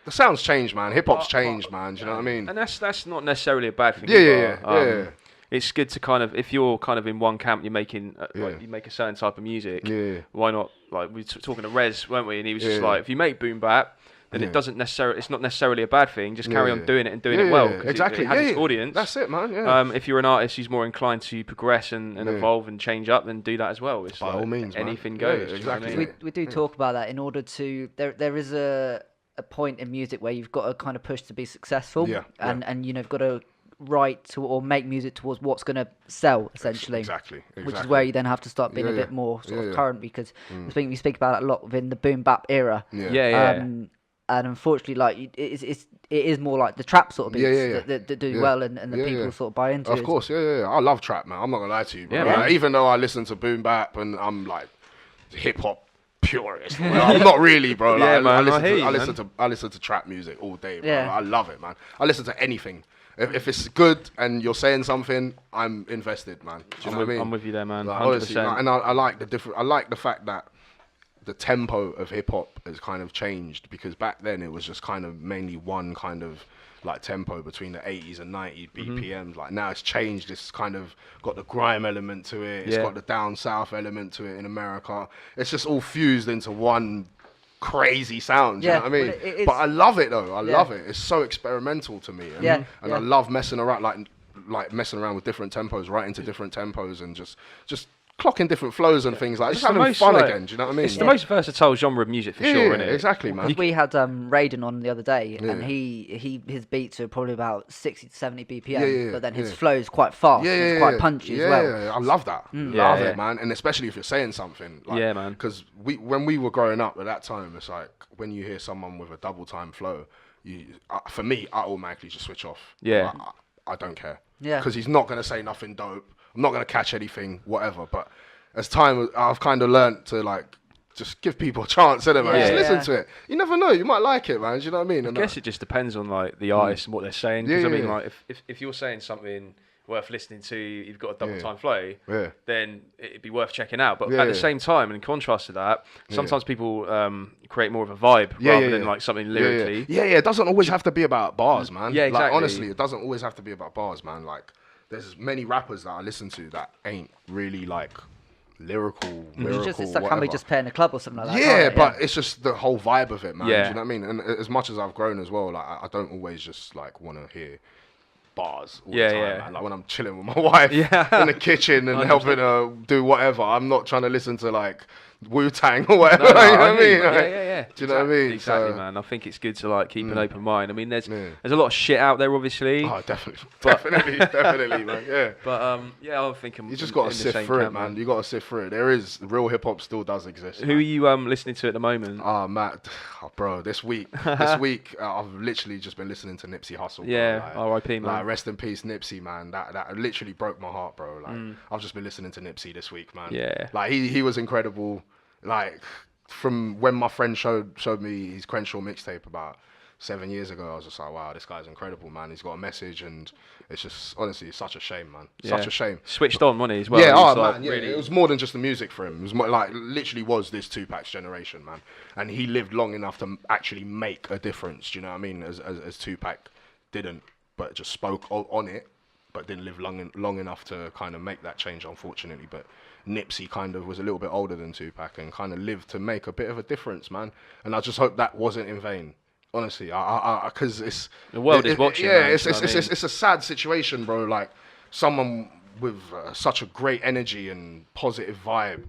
the sound's changed, man. Hip hop's changed, man. Do you know what I mean? And that's not necessarily a bad thing. Yeah. It's good to kind of, if you're kind of in one camp, you're making like you make a certain type of music. Yeah. Why not? Like we were talking to Rez, weren't we? And he was just like, if you make boom bap, then it's not necessarily a bad thing. Just carry on doing it and doing it well. Exactly. It has its audience. That's it, man. Yeah. If you're an artist who's more inclined to progress and evolve and change up, then do that as well. It's by all means, anything man. goes. Yeah, exactly. You know what I mean? We do talk about that in order to there is a point in music where you've got to kind of push to be successful. And you've got to write to or make music towards what's going to sell, essentially. Exactly. Which is where you then have to start being a bit more sort of current, because I think we speak about it a lot within the boom bap era. And unfortunately, like it is more like the trap sort of beats that do well and the people sort of buy into it. Of course, I love trap, man. I'm not gonna lie to you, bro. Yeah, like, even though I listen to boom bap and I'm like hip hop purist, I'm not really, bro. Like, I listen to trap music all day, bro. I love it, man. I listen to anything. If it's good and you're saying something, I'm invested, man. Do you know what I mean? I'm with you there, man. Like, honestly, and I like I like the fact that the tempo of hip hop has kind of changed, because back then it was just kind of mainly one kind of like tempo between the 80s and 90s BPMs. Like now it's changed. It's kind of got the grime element to it. It's got the down south element to it in America. It's just all fused into one crazy sound. You know what I mean? But I love it though. I love it. It's so experimental to me. And I love messing around, like messing around with different tempos, writing to different tempos, and just clocking different flows and things like that. Just having fun again, do you know what I mean? It's the most versatile genre of music for sure, isn't it? Exactly, man. We had Raiden on the other day, and his beats are probably about 60 to 70 BPM, but then his flow's quite fast, it's quite punchy as well. Yeah, I love that. Love it, man. And especially if you're saying something. Like, man. Because when we were growing up at that time, it's like when you hear someone with a double time flow, for me, I automatically just switch off. Yeah. I don't care. Yeah. Because he's not going to say nothing dope. I'm not going to catch anything, whatever. But as time, I've kind of learned to like just give people a chance, innit, man? Just listen to it. You never know, you might like it, man. Do you know what I mean? I guess it just depends on like the artist and what they're saying. Because I mean, like if you're saying something worth listening to, you've got a double time flow, then it'd be worth checking out. But at the same time, and in contrast to that, sometimes people create more of a vibe rather than like something lyrically. Yeah, it doesn't always have to be about bars, man. Yeah, exactly. Like, honestly, it doesn't always have to be about bars, man. Like, there's many rappers that I listen to that ain't really like lyrical, It's like, can we just play in a club or something like that? Yeah, but it's just the whole vibe of it, man. Yeah. Do you know what I mean? And as much as I've grown as well, like I don't always just like want to hear bars all the time. Man. Like when I'm chilling with my wife in the kitchen and helping her do whatever, I'm not trying to listen to like Wu-Tang or whatever. No, you know what I mean? Yeah. Do you know what I mean? Exactly, man. I think it's good to like keep an open mind. I mean, there's a lot of shit out there, obviously. Oh, definitely, man. Yeah. But I think you just got to sift through it, man. You got to sift through it. There is real hip hop still does exist. Who are you listening to at the moment? Matt, bro, this week I've literally just been listening to Nipsey Hussle. Yeah, like, R.I.P. man. Like, rest in peace, Nipsey, man. That literally broke my heart, bro. Like I've just been listening to Nipsey this week, man. Yeah. Like he was incredible. Like from when my friend showed me his Crenshaw mixtape about 7 years ago, I was just like, wow, this guy's incredible, man. He's got a message, and it's just honestly such a shame, man. Such a shame. Switched on, wasn't he, as well? Yeah, man. Really... It was more than just the music for him. It was more, like literally was this Tupac's generation, man. And he lived long enough to actually make a difference. Do you know what I mean? As Tupac didn't, but just spoke on it, but didn't live long enough to kind of make that change, unfortunately. But Nipsey kind of was a little bit older than Tupac and kind of lived to make a bit of a difference, man. And I just hope that wasn't in vain. Honestly, because it's the world is watching. Yeah, it's a sad situation, bro. Like someone with such a great energy and positive vibe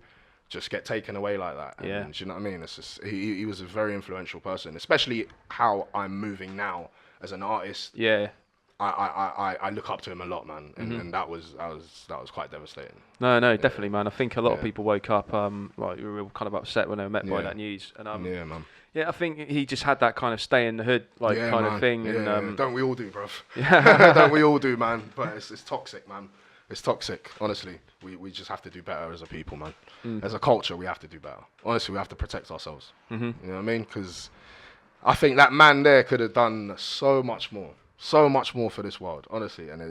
just get taken away like that. And, yeah, do you know what I mean? It's just he was a very influential person, especially how I'm moving now as an artist. Yeah. I look up to him a lot, man, and that was quite devastating. No, definitely, man. I think a lot of people woke up like we were kind of upset when they were met by that news, and yeah, man. Yeah, I think he just had that kind of stay in the hood of thing. Yeah, and don't we all do, bruv? Yeah. Don't we all do, man? But it's toxic, man. It's toxic. Honestly, we just have to do better as a people, man. As a culture, we have to do better. Honestly, we have to protect ourselves. You know what I mean? Because I think that man there could have done so much more for this world, honestly, and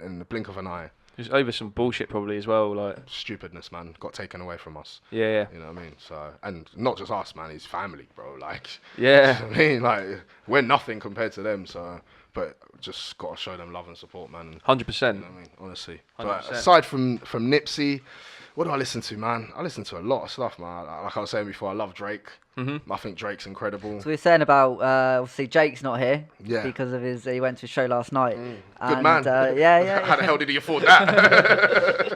in the blink of an eye. Just over some bullshit probably as well, like stupidness, man, got taken away from us. Yeah. You know what I mean? So, and not just us, man, his family, bro. Like, yeah. You know what I mean, like, we're nothing compared to them. So, but just gotta show them love and support, man. 100%. You know what I mean? Honestly. 100%. But aside from Nipsey, what do I listen to, man? I listen to a lot of stuff, man. Like I was saying before, I love Drake. I think Drake's incredible. So we were saying about obviously Jake's not here because of he went to a show last night. Good man. Yeah. How the hell did he afford that?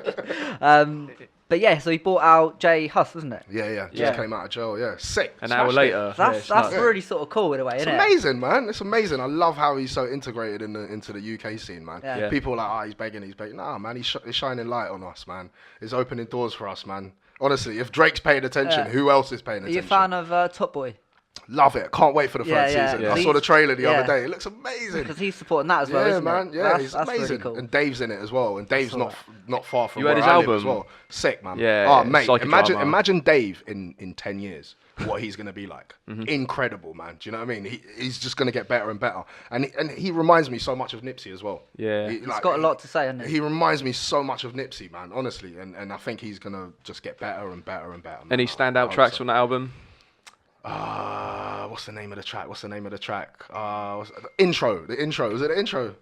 But yeah, so he bought out Jay Huss, wasn't it? Yeah. Just came out of jail. Yeah, sick. An hour later. That's really sort of cool in a way, isn't it? It's amazing, man. It's amazing. I love how he's so integrated into the UK scene, man. Yeah. People are like, he's begging. Nah, man, he's shining light on us, man. He's opening doors for us, man. Honestly, if Drake's paying attention, who else is paying attention? Are you a fan of Top Boy? Love it. Can't wait for the third season. Yeah. I saw the trailer the other day. It looks amazing. Because he's supporting that as well, isn't man. it? Yeah, he's amazing. Really cool. And Dave's in it as well. And Dave's not far from you heard where his I album live as well. Sick, man. Yeah. Oh, mate. Psychodrama. Imagine Dave in 10 years. What he's gonna be like. Incredible, man. Do you know what I mean? He's just gonna get better and better. And he reminds me so much of Nipsey as well. Yeah. He's got a lot to say, hasn't he? He reminds me so much of Nipsey, man. Honestly, and I think he's gonna just get better and better and better. Man. Any standout tracks on that album? What's the name of the track? The intro. Was it the intro?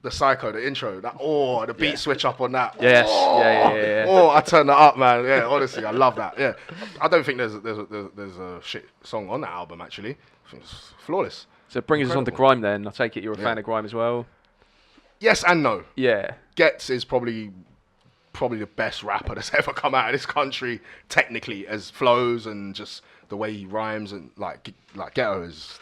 The Psycho, the intro. The beat switch up on that. Yes. Yeah. Oh, I turned that up, man. Yeah, honestly, I love that. Yeah, I don't think there's a shit song on that album actually. I think it's flawless. So it brings us on to grime then. I take it you're a fan of grime as well. Yes and no. Yeah. Gets is probably the best rapper that's ever come out of this country, technically, as flows and just the way he rhymes, and like Ghetto is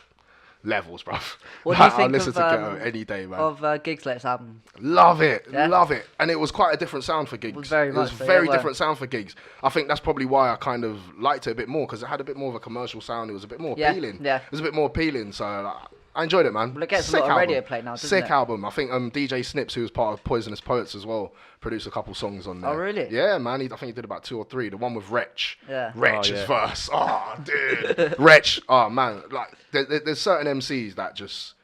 levels, bruv. What do you think I'll listen to of, Ghetto any day, man. Of Gigslet's album? Love it. And it was quite a different sound for Gigs. It was very different sound for Gigs. I think that's probably why I kind of liked it a bit more, because it had a bit more of a commercial sound. It was a bit more appealing. Yeah. It was a bit more appealing, so I enjoyed it, man. Well, it gets a lot of radio play now, doesn't it? Sick album. I think DJ Snips, who was part of Poisonous Poets as well, produced a couple songs on there. Oh, really? Yeah, man. I think he did about 2 or 3. The one with Wretch. Yeah. Wretch is first. Oh, dude. Wretch. Oh, man. Like, there's certain MCs that just...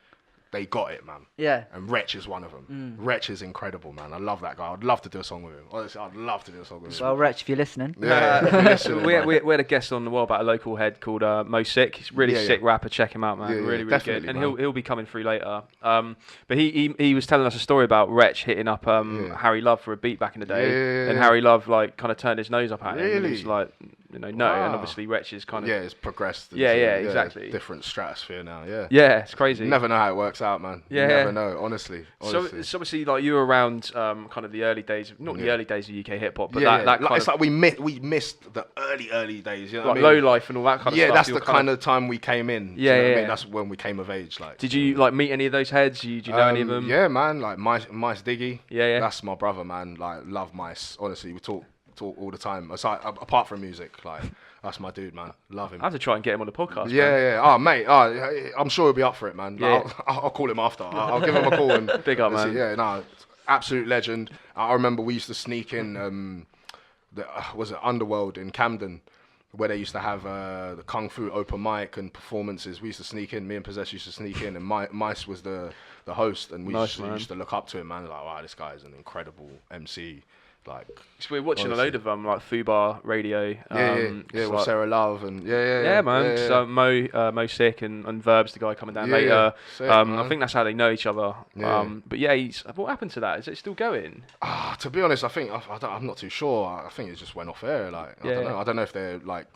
They got it, man. Yeah. And Wretch is one of them. Wretch is incredible, man. I love that guy. I'd love to do a song with him. Honestly, I'd love to do a song with him. Well, Wretch, if you're listening. Yeah. We had a guest on the wall about a local head called Mo Sick. He's a really sick rapper. Check him out, man. Really good. And he'll be coming through later. But he was telling us a story about Wretch hitting up Harry Love for a beat back in the day. And Harry Love like kind of turned his nose up at him. And he was like, know. And obviously Wretch is kind of it's progressed. Exactly. Different stratosphere now. Yeah, it's crazy. You never know how it works out, man. You never know, honestly. So it's obviously like you were around kind of the early days, not the early days of UK hip hop, but that kind it's like we missed the early days. You know like Low Life and all that kind of stuff. Yeah, that's the kind of time we came in. Yeah, I mean? That's when we came of age. Like, did you like meet any of those heads? Do you know any of them? Yeah, man. Like Mice Diggy. Yeah. That's my brother, man. Like, love Mice. Honestly, we talk all the time. Aside, apart from music, like, that's my dude, man. Love him. I have to try and get him on the podcast. Yeah. Oh, mate. I'm sure he'll be up for it, man. Like, I'll call him after. I'll give him a call and big up, man. Yeah, no, absolute legend. I remember we used to sneak in. Was it Underworld in Camden, where they used to have the Kung Fu open mic and performances. We used to sneak in. Me and Possess used to sneak in, and Mice was the host, and we used to look up to him, man. Like, wow, this guy is an incredible MC. Like, so we're watching a load of like Fubar Radio. With like, Sarah Love and man. So Mo Sick and Verbs, the guy coming down later. Sick, I think that's how they know each other. But what happened to that? Is it still going? To be honest, I think I'm not too sure. I think it just went off air. Like, I don't know if they're like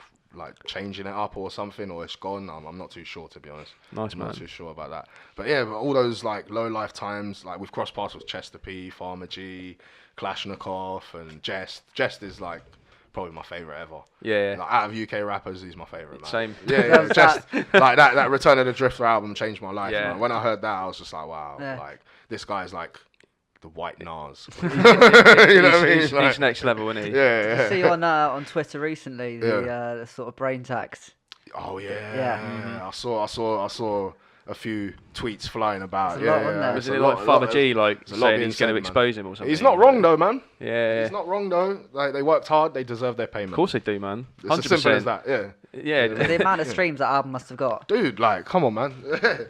changing it up or something, or it's gone. I'm not too sure, to be honest. Nice, man. I'm not too sure about that. But all those like Low Life times, like we've crossed paths with Chester P, Farmer G, Kalashnikov, and Jest. Jest is like probably my favourite ever. Yeah. Like, out of UK rappers, he's my favourite, man. Same. Yeah. Just like that Return of the Drifter album changed my life, man. When I heard that, I was just like, wow, like this guy's like the white Nas. You know what I mean? He's next level, isn't he? Yeah. I see on Twitter recently the sort of brain tax. Oh yeah. I saw a few tweets flying about. Wasn't it like Farmer G saying he's going to expose him or something? He's not wrong though, man. Yeah. He's not wrong though. Like, they worked hard, they deserve their payment. Of course they do, man. 100%. It's as simple as that. Yeah. The amount of streams that album must have got. Dude, like, come on, man.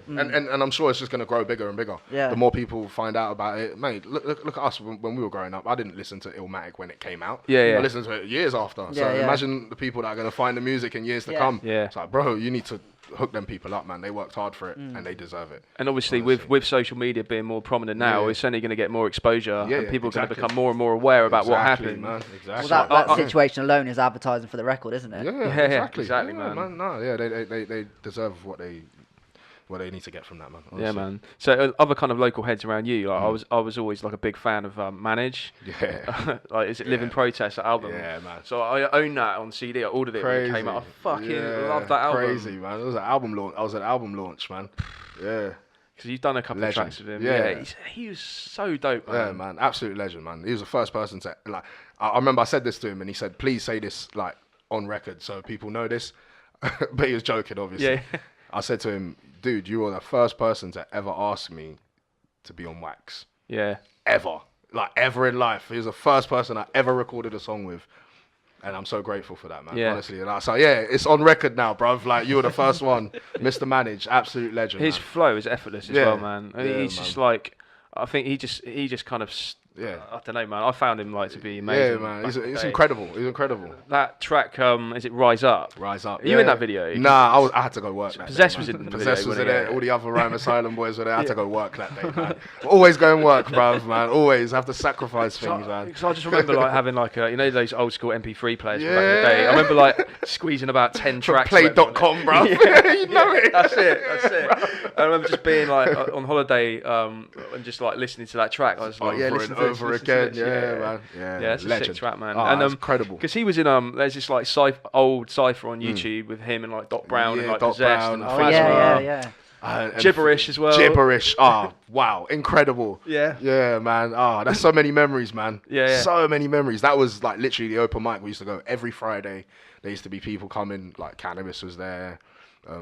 And I'm sure it's just going to grow bigger and bigger. Yeah. The more people find out about it. Mate, look at us when we were growing up. I didn't listen to Illmatic when it came out. I listened to it years after. So imagine the people that are going to find the music in years to come. Yeah. It's like, bro, you need to hook them people up, man. They worked hard for it and they deserve it. And obviously with social media being more prominent now, it's only going to get more exposure and people are going to become more and more aware about what happened. Man. Exactly. Well, that situation alone is advertising for the record, isn't it? Yeah, exactly, man. No, they deserve what they need to get from that, man. Honestly. Yeah, man. So other kind of local heads around you, like I was always like a big fan of Manage. Yeah. Like, is it Live in Protest, that album? Yeah, man. So I own that on CD. I ordered it when it came out. I fucking love that album. Crazy, man. It was an album launch. I was at album launch, man. Yeah. Because you've done a couple of tracks with him. Yeah. He was so dope, man. Yeah, man. Absolute legend, man. He was the first person to, like, I remember I said this to him and he said, please say this, like, on record so people know this. But he was joking, obviously. Yeah. I said to him, dude, you were the first person to ever ask me to be on wax. Yeah. Ever. Like, ever in life. He was the first person I ever recorded a song with. And I'm so grateful for that, man, honestly. And so, it's on record now, bruv. Like, you were the first one. Mr. Manage, absolute legend, His flow is effortless as well, man. He's man. just like, I think he just kind of... I don't know, man. I found him like to be amazing. Yeah, man. He's incredible. He's incredible. That track, is it Rise Up? Rise Up. Are you in that video? Nah, I had to go work that Possess day, was in the Possess video. was in it. All the other Rhyme Asylum boys were there. I had to go work that day, man. Always go and work, bruv, man. Always have to sacrifice things, man. Because I just remember like having like those old school MP3 players from back in the day. I remember like squeezing about 10 tracks. Play.com, bruv. You know it. That's it. I remember just being like on holiday and just like listening to that track. I was like, over again. Yeah, man. Yeah, that's a sick track, man. Oh, and that's incredible. Because he was in there's this like old cypher on YouTube with him and like Doc Brown and like Doc Possessed Brown, and yeah. Gibberish as well. Gibberish. Oh, wow. Incredible. Yeah. Yeah, man. Oh, that's so many memories, man. Yeah. So many memories. That was like literally the open mic. We used to go every Friday. There used to be people coming. Like Cannabis was there. I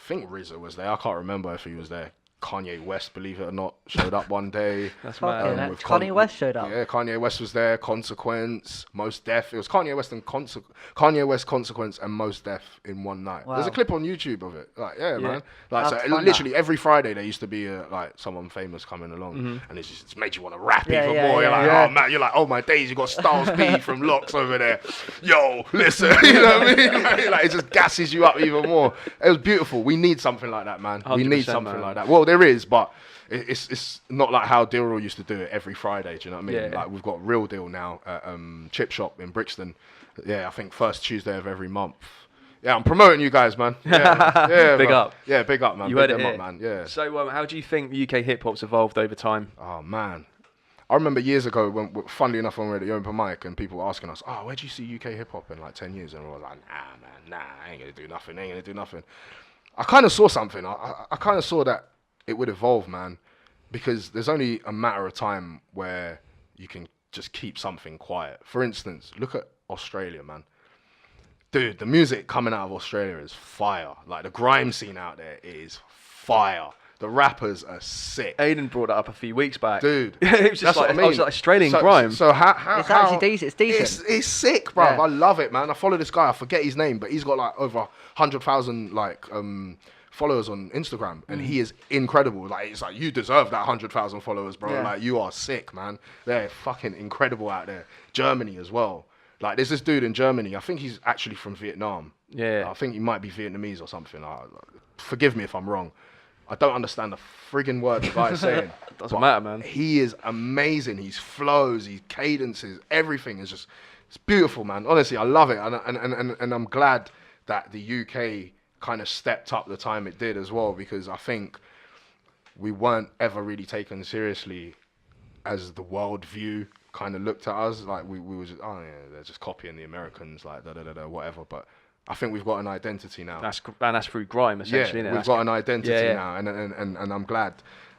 think RZA was there. I can't remember if he was there. Kanye West, believe it or not, showed up one day. That's mad. Kanye West showed up. Yeah, Kanye West was there. Consequence, Mos Def. It was Kanye West and Consequence, and Mos Def in one night. Wow. There's a clip on YouTube of it. Like, man. Like, so literally every Friday there used to be like someone famous coming along, and it's made you want to rap even more. You're like, oh man, you're like, oh my days, you got Styles P from Locks over there. Yo, listen, you know what I mean? Like, it just gasses you up even more. It was beautiful. We need something like that, man. We need something like that. Well, there is, but it's not like how Deal Real used to do it every Friday. Do you know what I mean? Yeah. Like we've got Real Deal now at Chip Shop in Brixton. Yeah, I think first Tuesday of every month. Yeah, I'm promoting you guys, man. Yeah, Big up. Yeah, big up, man. You big heard it them here. up, man. Yeah. So, how do you think UK hip hop's evolved over time? Oh man, I remember years ago when, funnily enough, when we were at the open mic and people were asking us, "Oh, where do you see UK hip hop in like 10 years?" And we were like, "Nah, I ain't gonna do nothing. I kind of saw something. I kind of saw that it would evolve, man, because there's only a matter of time where you can just keep something quiet. For instance, look at Australia, man. Dude, the music coming out of Australia is fire. Like the grime scene out there is fire. The rappers are sick. Aiden brought that up a few weeks back. Dude, it was just like, what I mean. I was like Australian grime. So how It's actually decent. It's decent. It's sick, bro. Yeah. I love it, man. I follow this guy. I forget his name, but he's got like over 100,000 like followers on Instagram, and he is incredible. Like it's like you deserve that 100,000 followers, bro. Yeah. Like you are sick, man. They're fucking incredible out there. Germany as well. Like there's this dude in Germany. I think he's actually from Vietnam. Yeah. I think he might be Vietnamese or something. Forgive me if I'm wrong. I don't understand the friggin' word the guy's saying. Doesn't matter, man. He is amazing. His flows, his cadences, everything is just, it's beautiful, man. Honestly, I love it. And I'm glad that the UK kind of stepped up the time it did as well, because I think we weren't ever really taken seriously as the world view kind of looked at us. Like we were just, oh yeah, they're just copying the Americans, like whatever. But I think we've got an identity now. That's through grime, essentially. Yeah, innit? we've got an identity yeah. now, and I'm glad.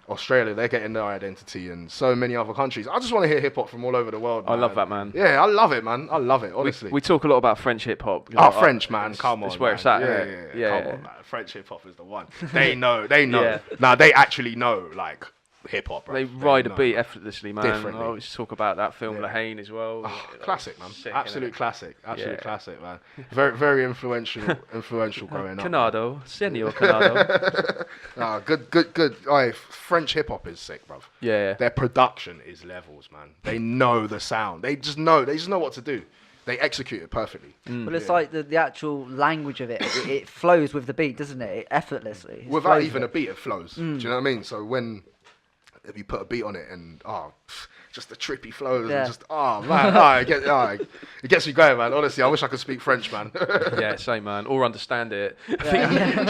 Australia, they're getting their identity, and so many other countries. I just want to hear hip hop from all over the world. I man. love that, man. Yeah, I love it, man. I love it, honestly. We talk a lot about French hip hop. French, man. Come on. It's where man. it's at. Yeah. Come on, man. French hip hop is the one. They know. Yeah. Now they actually know, like, hip hop. They ride a beat effortlessly, man. Differently. I always talk about that film, La Haine, as well. Oh, classic, man. Sick, Absolute innit? classic. Absolute Yeah. classic, man. Very, very influential growing up. Canado, Senor Canado. Good. French hip hop is sick, bruv. Yeah. Their production is levels, man. They know the sound. They just know what to do. They execute it perfectly. Well, it's like the actual language of it. It flows with the beat, doesn't it? Effortlessly. It Without flows even a with it. beat, it flows. Do you know what I mean? So if you put a beat on it and just the trippy flows Yeah. and just man, it gets me going, man. Honestly, I wish I could speak French, man. Yeah, same, man. Or understand it. Do you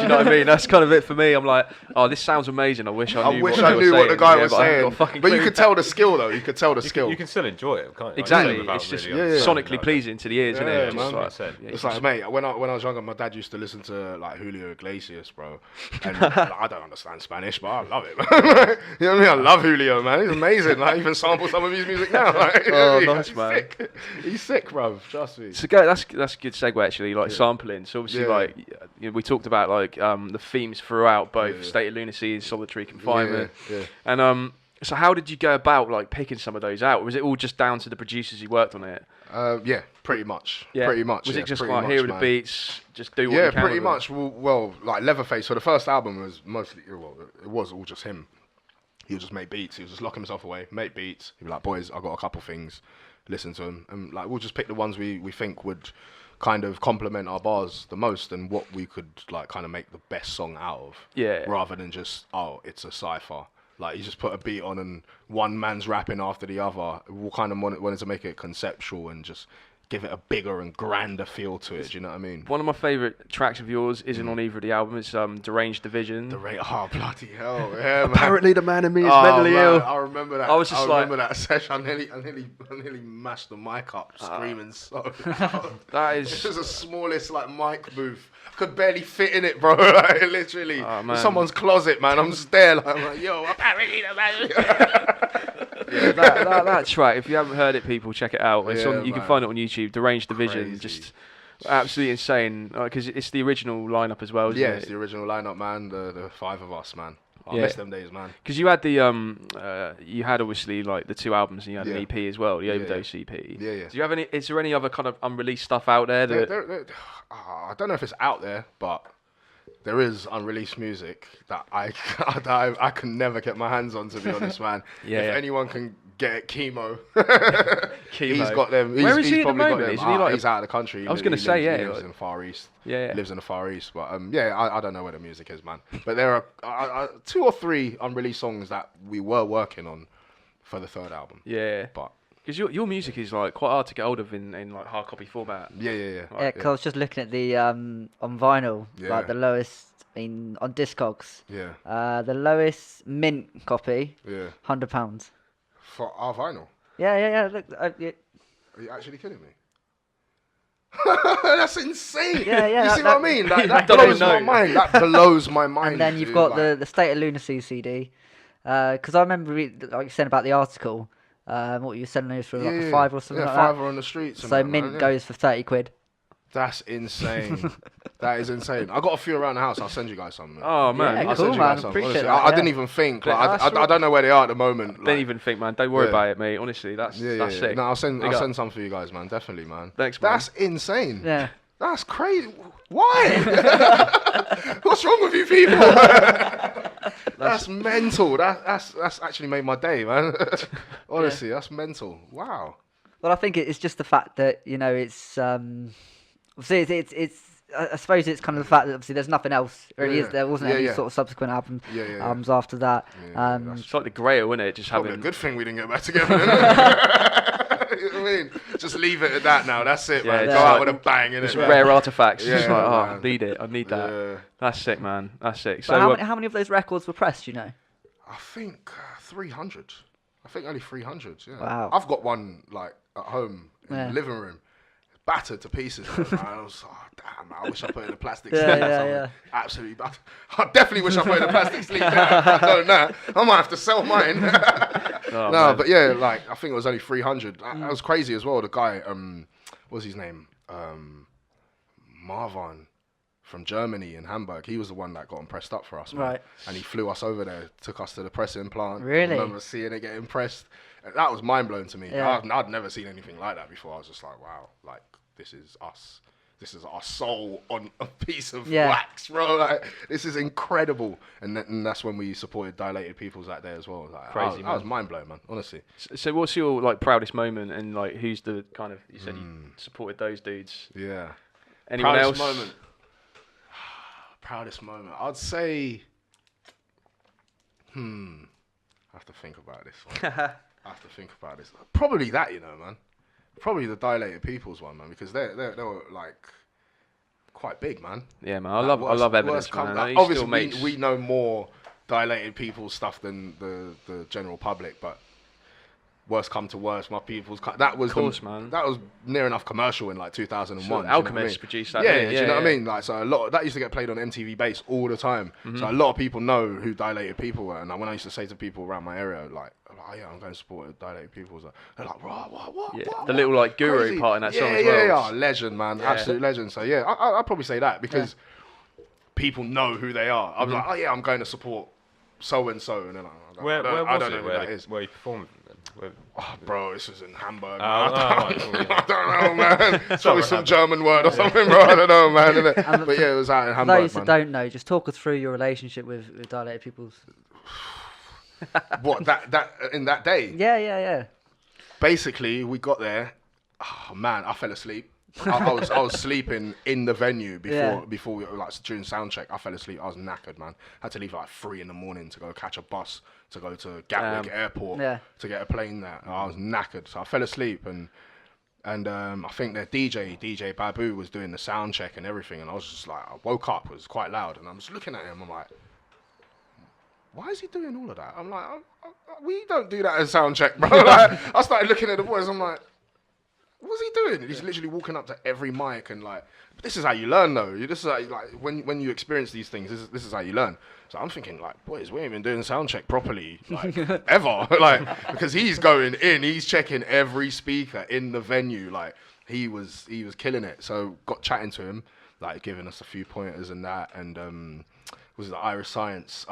know what I mean? That's kind of it for me. I'm like, oh, this sounds amazing. I wish I knew what the guy was but I haven't got a saying. fucking But you clue. could tell the skill, though. You could tell the skill. You can still enjoy it, can't you? Exactly. Without It's just really sonically pleasing to the ears, isn't it? man. Just like, It's like, mate, when I was younger, my dad used to listen to like Julio Iglesias, bro. And I don't understand Spanish, but I love it, man. You know what I mean? I love Julio, man. He's amazing. Like, even sample some of his music now. Like, you know what I mean? nice, He's man. sick. He's sick, bro. Trust me. So that's a good segue actually, like sampling. So obviously, Yeah. like we talked about like the themes throughout both State of Lunacy and Solitary Confinement. Yeah. And so how did you go about like picking some of those out? Was it all just down to the producers who worked on it? Yeah, pretty much. Yeah. Pretty much. Was yeah, it just pretty like much, here are the man. beats, just do what Yeah, you can? pretty with it? much. Well, like Leatherface. So the first album was mostly, it was all just him. He would just make beats. He would just lock himself away, make beats. He'd be like, boys, I got a couple things. Listen to them. And like, we'll just pick the ones we think would kind of complement our bars the most and what we could like kind of make the best song out of. Yeah. Rather than just, it's a cypher. Like, you just put a beat on and one man's rapping after the other. We kind of wanted to make it conceptual and just give it a bigger and grander feel to it. Do you know what I mean? One of my favourite tracks of yours isn't on either of the albums. It's Deranged Division. Oh, bloody hell. Yeah, man. Apparently the man in me is mentally man, ill. I remember that. I was just remember that session. I nearly mashed the mic up, screaming so loud. That This is... is the smallest like mic booth. Could barely fit in it, bro. Like, literally, man. someone's closet, man. I'm just there, like, I'm like, yo, apparently the man. Yeah, that track, if you haven't heard it, people, check it out. It's Yeah, you can man. find it on YouTube. Deranged Division, Crazy. just absolutely insane. Because it's the original lineup as well, isn't Yeah, it? it's the original lineup, man. The five of us, man. I Yeah. miss them days, man. Because you had the you had obviously like the two albums and you had an Yeah. EP as well, the Yeah, Overdose EP. Yeah. Do you have any? Is there any other kind of unreleased stuff out there that? I don't know if it's out there, but there is unreleased music that I can never get my hands on, to be honest, man. Yeah, If yeah. anyone can get chemo. Chemo. He's got them. Where is he at the probably got moment? them. Isn't he like he's out of the country. I was going to say, He lives in the Far East. Yeah. Lives in the Far East. But I don't know where the music is, man. But there are 2 or 3 unreleased songs that we were working on for the 3rd album. Yeah. But because your music is like quite hard to get hold of in like hard copy format. Yeah. Yeah, because I was just looking at the on vinyl, like the lowest on Discogs. Yeah. The lowest mint copy. Yeah. £100. For our vinyl. Yeah. Look, Are you actually kidding me? That's insane. Yeah. You see what I mean? That blows my mind. That blows my mind. And then you've got the State of Lunacy CD. Because I remember, like you said about the article, what you were selling those for, like a £5 or something like that. £5 on the streets. So mint goes for 30 quid. That's insane. That is insane. I got a few around the house. I'll send you guys some. Oh man, yeah, I'll cool, send you man. guys some. Appreciate Honestly, that, I didn't even think. Like, I don't know where they are at the moment. Like, don't even think, man. Don't worry about it, mate. Honestly, that's sick. No, I'll send some for you guys, man. Definitely, man. Thanks, man. That's insane. Yeah. That's crazy. Why? What's wrong with you people? That's mental. That's actually made my day, man. Honestly, that's mental. Wow. Well, I think it's just the fact that it's obviously it's I suppose it's kind of the fact that obviously there's nothing else really is there wasn't any sort of subsequent albums after that. It's like the Grail, isn't it? Just probably having a good thing we didn't get back together. You know what I mean? Just leave it at that now. That's it, man. Go out with a bang, innit? Rare artifacts. Yeah, just like, I need it. I need that. Yeah. That's sick, man. That's sick. So how many of those records were pressed? I think 300. I think only 300. Yeah. Wow. I've got one like at home in the living room, battered to pieces. I was damn. I wish I put it in a plastic sleeve. Yeah. Absolutely battered. I definitely wish I put it in a plastic sleeve. I might have to sell mine. But yeah, like I think it was only 300. That was crazy as well. The guy, what's his name? Marwan from Germany in Hamburg. He was the one that got them pressed up for us, man. Right. And he flew us over there, took us to the pressing plant. Really? I remember seeing it getting pressed. That was mind blowing to me. Yeah. I'd never seen anything like that before. I was just like, wow, like this is us. This is our soul on a piece of wax, bro. Like, this is incredible. And that's when we supported Dilated Peoples that day as well. Like, Crazy, I was mind blown, man. Honestly. So what's your like proudest moment, and like who's the kind of you said you supported those dudes? Yeah. Anyone proudest else? Moment. Proudest moment. I'd say. I have to think about this one. Probably that, man. Probably the Dilated Peoples one, man, because they were like quite big, man. Yeah, man. I love Evidence, man. Obviously, we know more Dilated Peoples stuff than the general public, but worst come to worst, my people's that was man. That was near enough commercial in like 2001. So Alchemist produced that. Yeah, do you know what I mean? Like, so a lot that used to get played on MTV Base all the time. So a lot of people know who Dilated People were. And when I used to say to people around my area, like, oh yeah, I'm going to support Dilated People, they're like, what? Yeah. The little like guru crazy part in that song as well. Yeah, legend, man, absolute legend. So yeah, I'd probably say that because people know who they are. I'm like, oh yeah, I'm going to support so and so, and then where I don't know who that is. Where you performed? Oh, bro, this was in Hamburg. I don't know, man. It's probably some German word or something, bro. I don't know, man. But yeah, it was out in Hamburg, those that don't know, just talk us through your relationship with Dilated Peoples. What, that in that day? Yeah. Basically, we got there. Oh, man, I fell asleep. I was sleeping in the venue before we like during sound check. I fell asleep. I was knackered, man. Had to leave like 3 a.m. to go catch a bus to go to Gatwick Airport to get a plane there. I was knackered, so I fell asleep and I think their DJ Babu was doing the sound check and everything, and I was just like, I woke up, it was quite loud, and I'm just looking at him. I'm like, why is he doing all of that? I'm like, we don't do that as sound check, bro. Like, I started looking at the boys. I'm like, what's he doing? He's literally walking up to every mic and like, this is how you learn though. This is how you, like when you experience these things, this is how you learn. So I'm thinking like, boys, we ain't been doing sound check properly like ever. Like, because he's going in, he's checking every speaker in the venue. Like he was killing it. So got chatting to him, like giving us a few pointers and that. And was the Irish Science,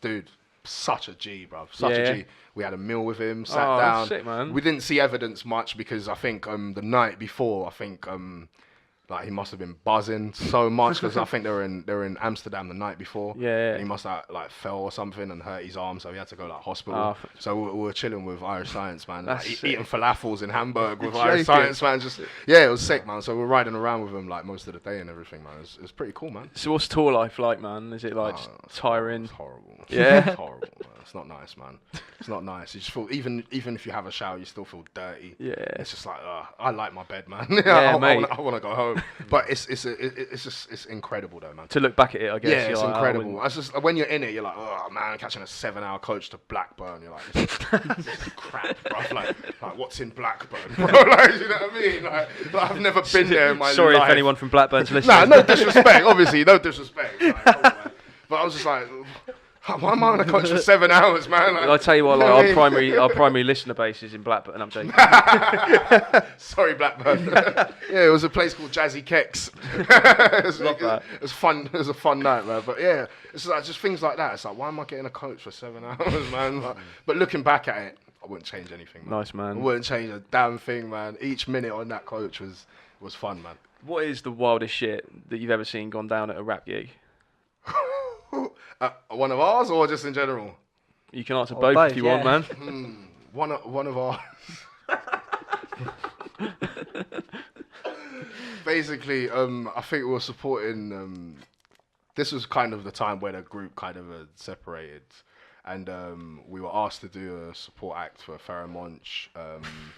dude. Such a G, bro. Such a G. We had a meal with him, sat down. Sick, man. We didn't see Evidence much because I think the night before, Like, he must have been buzzing so much because I think they were in Amsterdam the night before. Yeah. And he must have like fell or something and hurt his arm, so he had to go like hospital. So we were chilling with Irish Science, man. Like, eating falafels in Hamburg with Irish Science, man. Just it was sick, man. So we're riding around with him like most of the day and everything, man. It was pretty cool, man. So what's tour life like, man? Is it like tiring? It's horrible. Yeah. It's horrible, man. It's not nice, man. It's not nice. You just feel even if you have a shower, you still feel dirty. Yeah. It's just like I like my bed, man. Yeah, mate. I want to go home. But it's incredible though, man. To look back at it, I guess. Yeah, it's incredible. It's just when you're in it, you're like, oh man, catching a 7-hour coach to Blackburn. You're like, this is crap, bro. Like what's in Blackburn, bro? Like, you know what I mean? Like I've never been there in my life. Sorry if anyone from Blackburn's listening. Nah, no disrespect, obviously, no disrespect. Like, come on, man. But I was just like, why am I on a coach for 7 hours, man? Like, I'll tell you what, like, our primary listener base is in Blackburn. I'm joking. Sorry, Blackburn. Yeah, it was a place called Jazzy Keks. It was fun. It was a fun night, man. But yeah, it's like just things like that. It's like, why am I getting a coach for 7 hours, man? Like, but looking back at it, I wouldn't change anything, man. Nice, man. I wouldn't change a damn thing, man. Each minute on that coach was fun, man. What is the wildest shit that you've ever seen gone down at a rap gig? One of ours or just in general? You can answer both if you want, man. One of ours. Basically, I think we were supporting. This was kind of the time where the group kind of separated, and we were asked to do a support act for Pharoah Monch,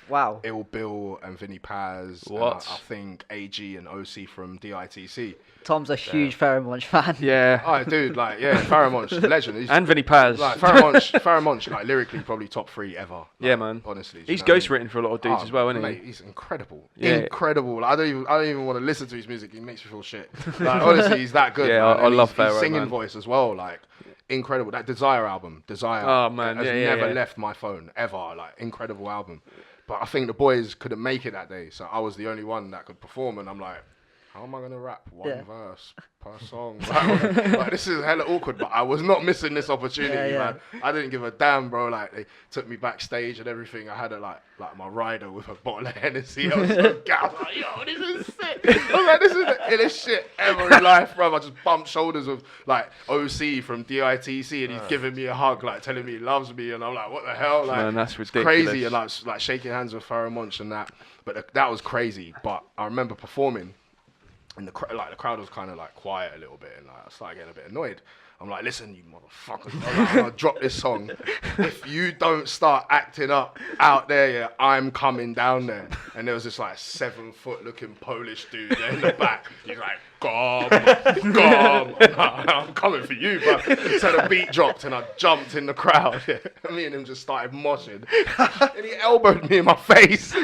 Wow. Ill Bill and Vinny Paz. What? I think AG and OC from DITC. Tom's a huge Pharoah Monch fan. Yeah. Oh, dude, like, yeah, Pharoah Monch, legend. And Vinny Paz. Like, Pharoah Monch, like, lyrically, probably top 3 ever. Like, yeah, man. Honestly. He's ghostwritten for a lot of dudes as well, isn't he? Mate, he's incredible. Yeah. Incredible. Like, I don't even want to listen to his music. He makes me feel shit. Like, honestly, he's that good. Yeah, man. I love Pharoah, his singing man. voice as well, like, incredible. That Desire album, Oh, man. has Yeah, never yeah. left my phone, ever. Like, incredible album. But I think the boys couldn't make it that day, so I was the only one that could perform, and I'm like, how am I going to rap one verse per song? Like, this is hella awkward, but I was not missing this opportunity, man. I didn't give a damn, bro. Like, they took me backstage and everything. I had like my rider with a bottle of Hennessy. I was so gassed. Like, yo, this is sick. I was like, this is the illest shit ever in life, bro. I just bumped shoulders with like OC from DITC, and he's giving me a hug, like telling me he loves me, and I'm like, what the hell? Like, Man, that's it's ridiculous. crazy, and like shaking hands with Pharoah Monch and that. But that was crazy. But I remember performing. And the crowd was kind of like quiet a little bit, and like, I started getting a bit annoyed. I'm like, listen, you motherfuckers, I'm gonna drop this song. If you don't start acting up out there, yeah, I'm coming down there. And there was this like 7-foot looking Polish dude there in the back. He's like, Gom. I'm coming for you, bro. So the beat dropped and I jumped in the crowd. Yeah. Me and him just started moshing. And he elbowed me in my face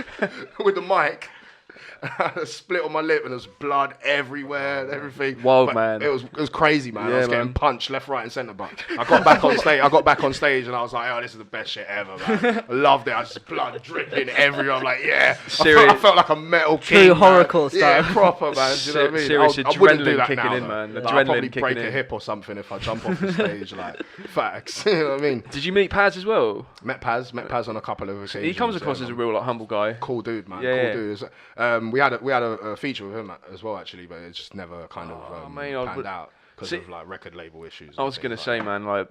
with the mic. A split on my lip and there was blood everywhere and everything. Wild, but man. It was crazy, man. Yeah, I was getting punched left, right, and centre. But I got back on stage. And I was like, "Oh, this is the best shit ever, man." I loved it. I was just blood dripping everywhere. I'm like, "Yeah." I felt like a metal king. True horrorcore Yeah, style. proper, man. Do you know what I mean? Serious I wouldn't do adrenaline that kicking now, in, though. man. Like, Adrenaline I'll probably kicking break in. a hip or something if I jump off the stage. Like, facts. You know what I mean? Did you meet Paz as well? Met Paz on a couple of occasions. He comes across as a real like humble guy. Cool dude, man. Yeah, Cool dude. We had a feature with him as well, actually, but it just never kind of panned out because of like record label issues. I was gonna say, man, like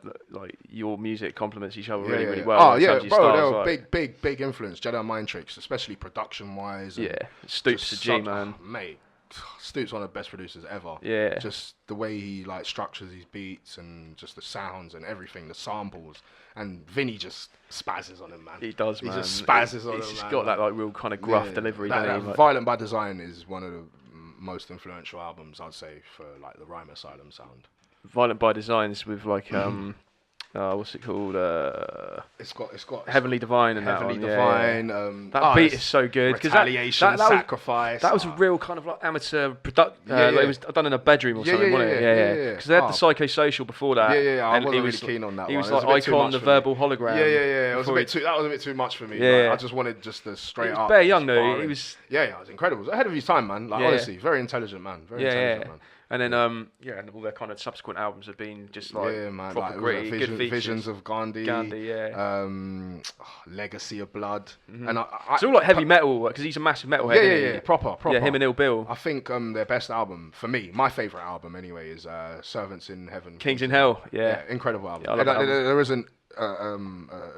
your music complements each other really well. well. Oh yeah, Sometimes bro, your they're styles, big influence. Jedi Mind Tricks, especially production wise. Yeah, Stoops the G, man. Mate, Stoops one of the best producers ever. Yeah. Just the way he like structures his beats and just the sounds and everything, the samples. And Vinny just spazzes on him, man. He does, man. He just spazzes on him, He's just man. got that like real kind of gruff delivery. That Like, Violent by Design is one of the most influential albums, I'd say, for like the Rhyme Asylum sound. Violent by Designs with like what's it called? It's got Heavenly Divine and Heavenly that one. Divine. Yeah. That beat is so good. Retaliation, Sacrifice. That was a real kind of like amateur production. Yeah. Like it was done in a bedroom or something, wasn't it? Yeah. Because they had the Psychosocial before that. Yeah. I and wasn't he really keen on that. He was one. like Icon, the verbal hologram. Yeah. That was a bit too much for me. Yeah. Like, I just wanted just the straight up. Bare young though. sparring. He was. Yeah, it was incredible. It was ahead of his time, man. Like honestly, very intelligent man. Very intelligent man. And then and all their kind of subsequent albums have been just like proper like, gritty, good features. Visions of Gandhi, Legacy of Blood, and it's all like heavy metal because he's a massive metalhead. Yeah, proper. Yeah, him and Ill Bill. I think their best album for me, my favorite album anyway, is Servants in Heaven, Kings in Hell. Yeah, incredible album. Yeah, I love that album. There isn't a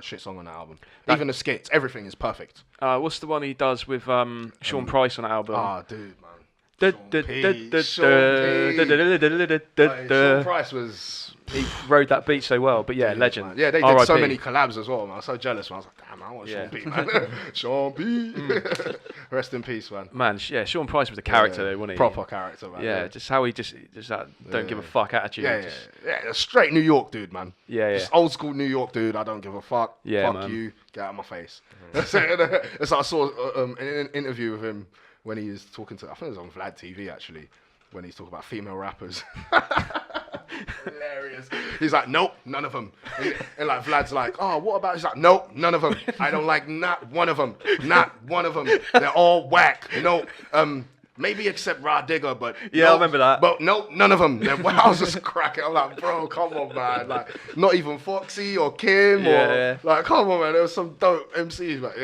shit song on that album. Even the skits, everything is perfect. What's the one he does with Sean Price on that album? Dude, man. Sean Price was... He rode that beat so well, but legend. Man. Yeah, they did so many collabs as well, man. I was so jealous, man. I was like, damn, I want Sean P, man. Sean P. Rest in peace, man. Man, Sean Price was a character though, wasn't he? Proper character, man. Yeah, just how he just that don't give a fuck attitude. Yeah, a straight New York dude, man. Yeah. Just old school New York dude, I don't give a fuck. Yeah, fuck man. you, get out of my face. It's like I saw an interview with him when he was talking to, I think it was on Vlad TV actually, when he's talking about female rappers. Hilarious. He's like, nope, none of them. And like Vlad's like, oh, what about? He's like, nope, none of them. I don't like not one of them. Not one of them. They're all whack. No, maybe except Rod Digger, but I remember that. But nope, none of them. I was just cracking. I'm like, bro, come on, man. Like, not even Foxy or Kim or like, come on, man. There was some dope MCs, but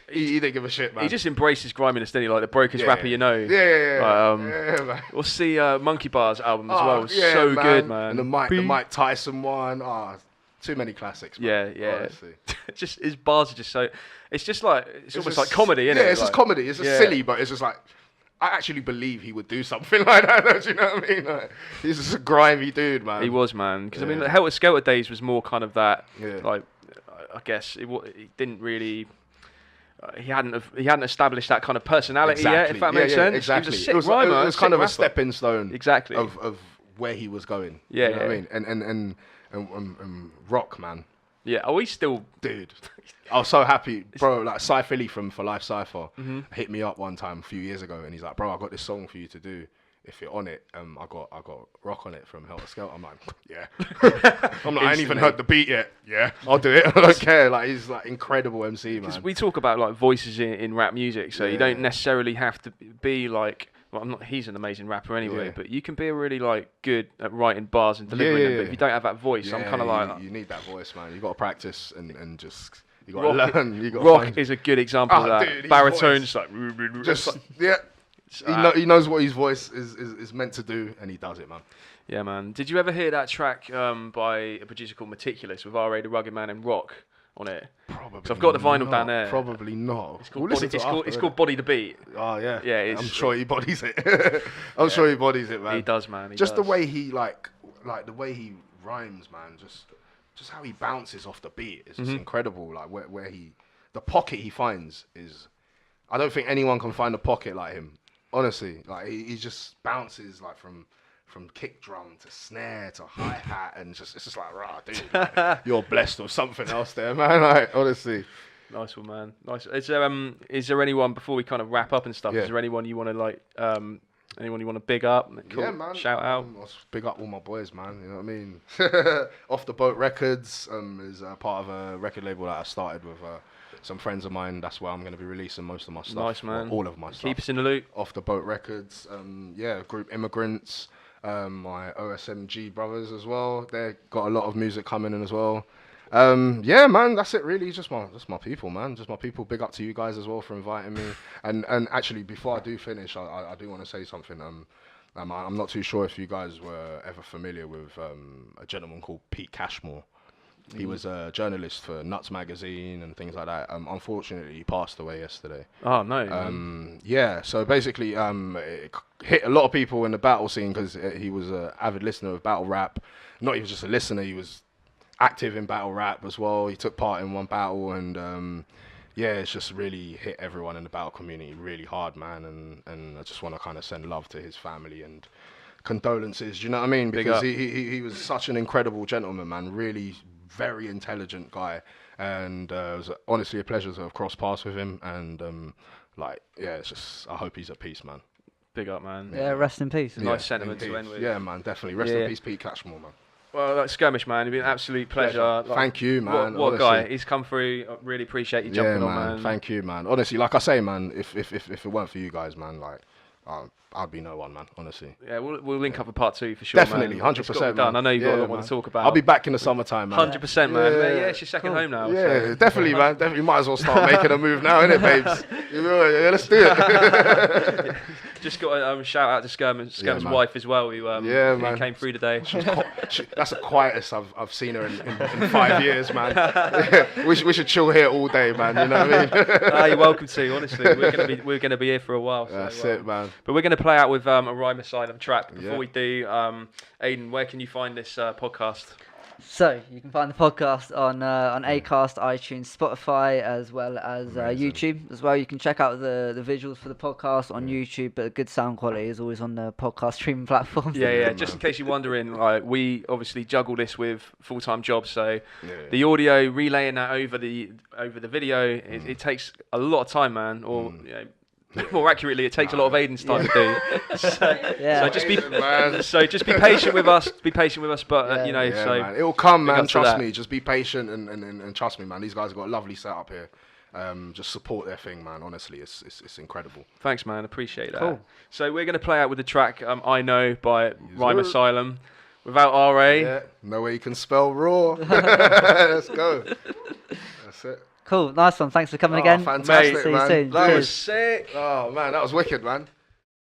He didn't give a shit, man. He just embraces griminess, didn't he? Like the brokest rapper you know. Yeah, man. We'll see Monkey Bar's album as well. Yeah, so man. good, man. And the Mike Tyson one. Too many classics, man. Yeah. Honestly. Just his bars are just so. It's just like it's almost like comedy, isn't it? Yeah, it's just comedy. It's just silly, but it's just like I actually believe he would do something like that. Do you know what I mean? Like, he's just a grimy dude, man. He was, man. Because I mean, the Helter Skelter days was more kind of that. Yeah. Like, I guess it didn't really. He hadn't established that kind of personality yet, if that makes sense. Exactly. He was a sick rhymer, it was kind of rapper. a stepping stone. Exactly. Of where he was going. Yeah, you know what I mean? And rock, man. Yeah. Oh, he's still. Dude. I was so happy, bro. Like Cy Philly from For Life Cypher hit me up one time a few years ago, and he's like, "Bro, I got this song for you to do. If you're on it, I got rock on it from Helter Skelter." I'm like, yeah. I'm like, I ain't even heard the beat yet. Yeah, I'll do it. I don't care. Like, he's like incredible MC, man. We talk about like voices in rap music, so you don't necessarily have to be like. Well, he's an amazing rapper anyway, but you can be really like good at writing bars and delivering them. But if you don't have that voice, I'm kind of like. You need that voice, man. You got to practice and just. You got to learn. You got Rock is a good example of that. Dude, Baritone's like. Just he knows what his voice is meant to do, and he does it, man. Yeah, man. Did you ever hear that track by a producer called Meticulous with R.A. the Rugged Man and Rock on it? Probably. So I've got the vinyl down there. Probably not. It's called Body the Beat. Oh yeah. Yeah. I'm sure he bodies it. I'm sure he bodies it, man. He does, man. The way he like the way he rhymes, man. Just how he bounces off the beat is just incredible. Like where the pocket he finds is. I don't think anyone can find a pocket like him. Honestly, like he just bounces like from kick drum to snare to hi-hat, and it's just like, rah, dude, like, you're blessed with something else there, man. Like, honestly. Nice one, man. Nice. Is there anyone, before we kind of wrap up and stuff, is there anyone you want to like anyone you want to big up? Cool. Yeah, man. Shout out. I'll big up all my boys, man. You know what I mean? Off the Boat Records is part of a record label that I started with some friends of mine. That's where I'm going to be releasing most of my stuff. Nice, man. All of my stuff. Keep us in the loop. Off the Boat Records. Group Immigrants. My OSMG brothers as well. They got a lot of music coming in as well. Yeah, man, that's it really. Just my people, man. Just my people. Big up to you guys as well for inviting me. And actually, before I do finish, I do want to say something. I'm not too sure if you guys were ever familiar with a gentleman called Pete Cashmore. He was a journalist for Nuts magazine and things like that. Unfortunately, he passed away yesterday. Oh no. Yeah. So basically, it hit a lot of people in the battle scene because he was an avid listener of battle rap. Not even just a listener; he was active in battle rap as well. He took part in one battle, and it's just really hit everyone in the battle community really hard, man. And I just want to kind of send love to his family and condolences. Do you know what I mean? Because he was such an incredible gentleman, man. Really. Very intelligent guy, and it was honestly a pleasure to have crossed paths with him. And it's just I hope he's at peace, man. Big up, man. Yeah, rest in peace. Nice sentiment to end with. Yeah, man, definitely. Rest in peace, Pete Cashmore, man. Well, like Skirmish, man, it's been an absolute pleasure. Thank you, man. What a guy. He's come through. I really appreciate you jumping on, man. Thank you, man. Honestly, like I say, man, if it weren't for you guys, man, like I'd be no one, man, honestly. Yeah, we'll link up for part 2 for sure. Definitely, 100%. Done. I know you've got a lot more to talk about. I'll be back in the summertime, man. 100%, man. Yeah, it's your second home now. Yeah, so. definitely, man. Definitely, might as well start making a move now, innit, babes? Yeah, let's do it. Just got a shout out to Skirmish's wife as well, who came through today. That's the quietest I've seen her in 5 years, man. We should chill here all day, man. You know what I mean? You're welcome to. Honestly, we're gonna be here for a while. So, that's it, man. But we're gonna play out with a Rhyme Asylum track. Before we do, Aiden, where can you find this podcast? So you can find the podcast on Acast, iTunes, Spotify, as well as YouTube. As well, you can check out the visuals for the podcast on YouTube. But good sound quality is always on the podcast streaming platforms. Yeah. Just in case you're wondering, we obviously juggle this with full-time jobs, so the audio relaying that over the video, it takes a lot of time, man. Or more accurately, it takes a lot of Aiden's time to do. So just be patient with us. Be patient with us, but man. It'll come, man. Trust me. Just be patient and trust me, man. These guys have got a lovely setup here. Just support their thing, man. Honestly, it's incredible. Thanks, man. Appreciate that. Cool. So we're gonna play out with the track "I Know" by Rhyme Asylum. Without RA, no way you can spell raw. Let's go. That's it. Cool, nice one. Thanks for coming again. Fantastic, mate. Man. See you soon. That was sick. Oh man, that was wicked, man.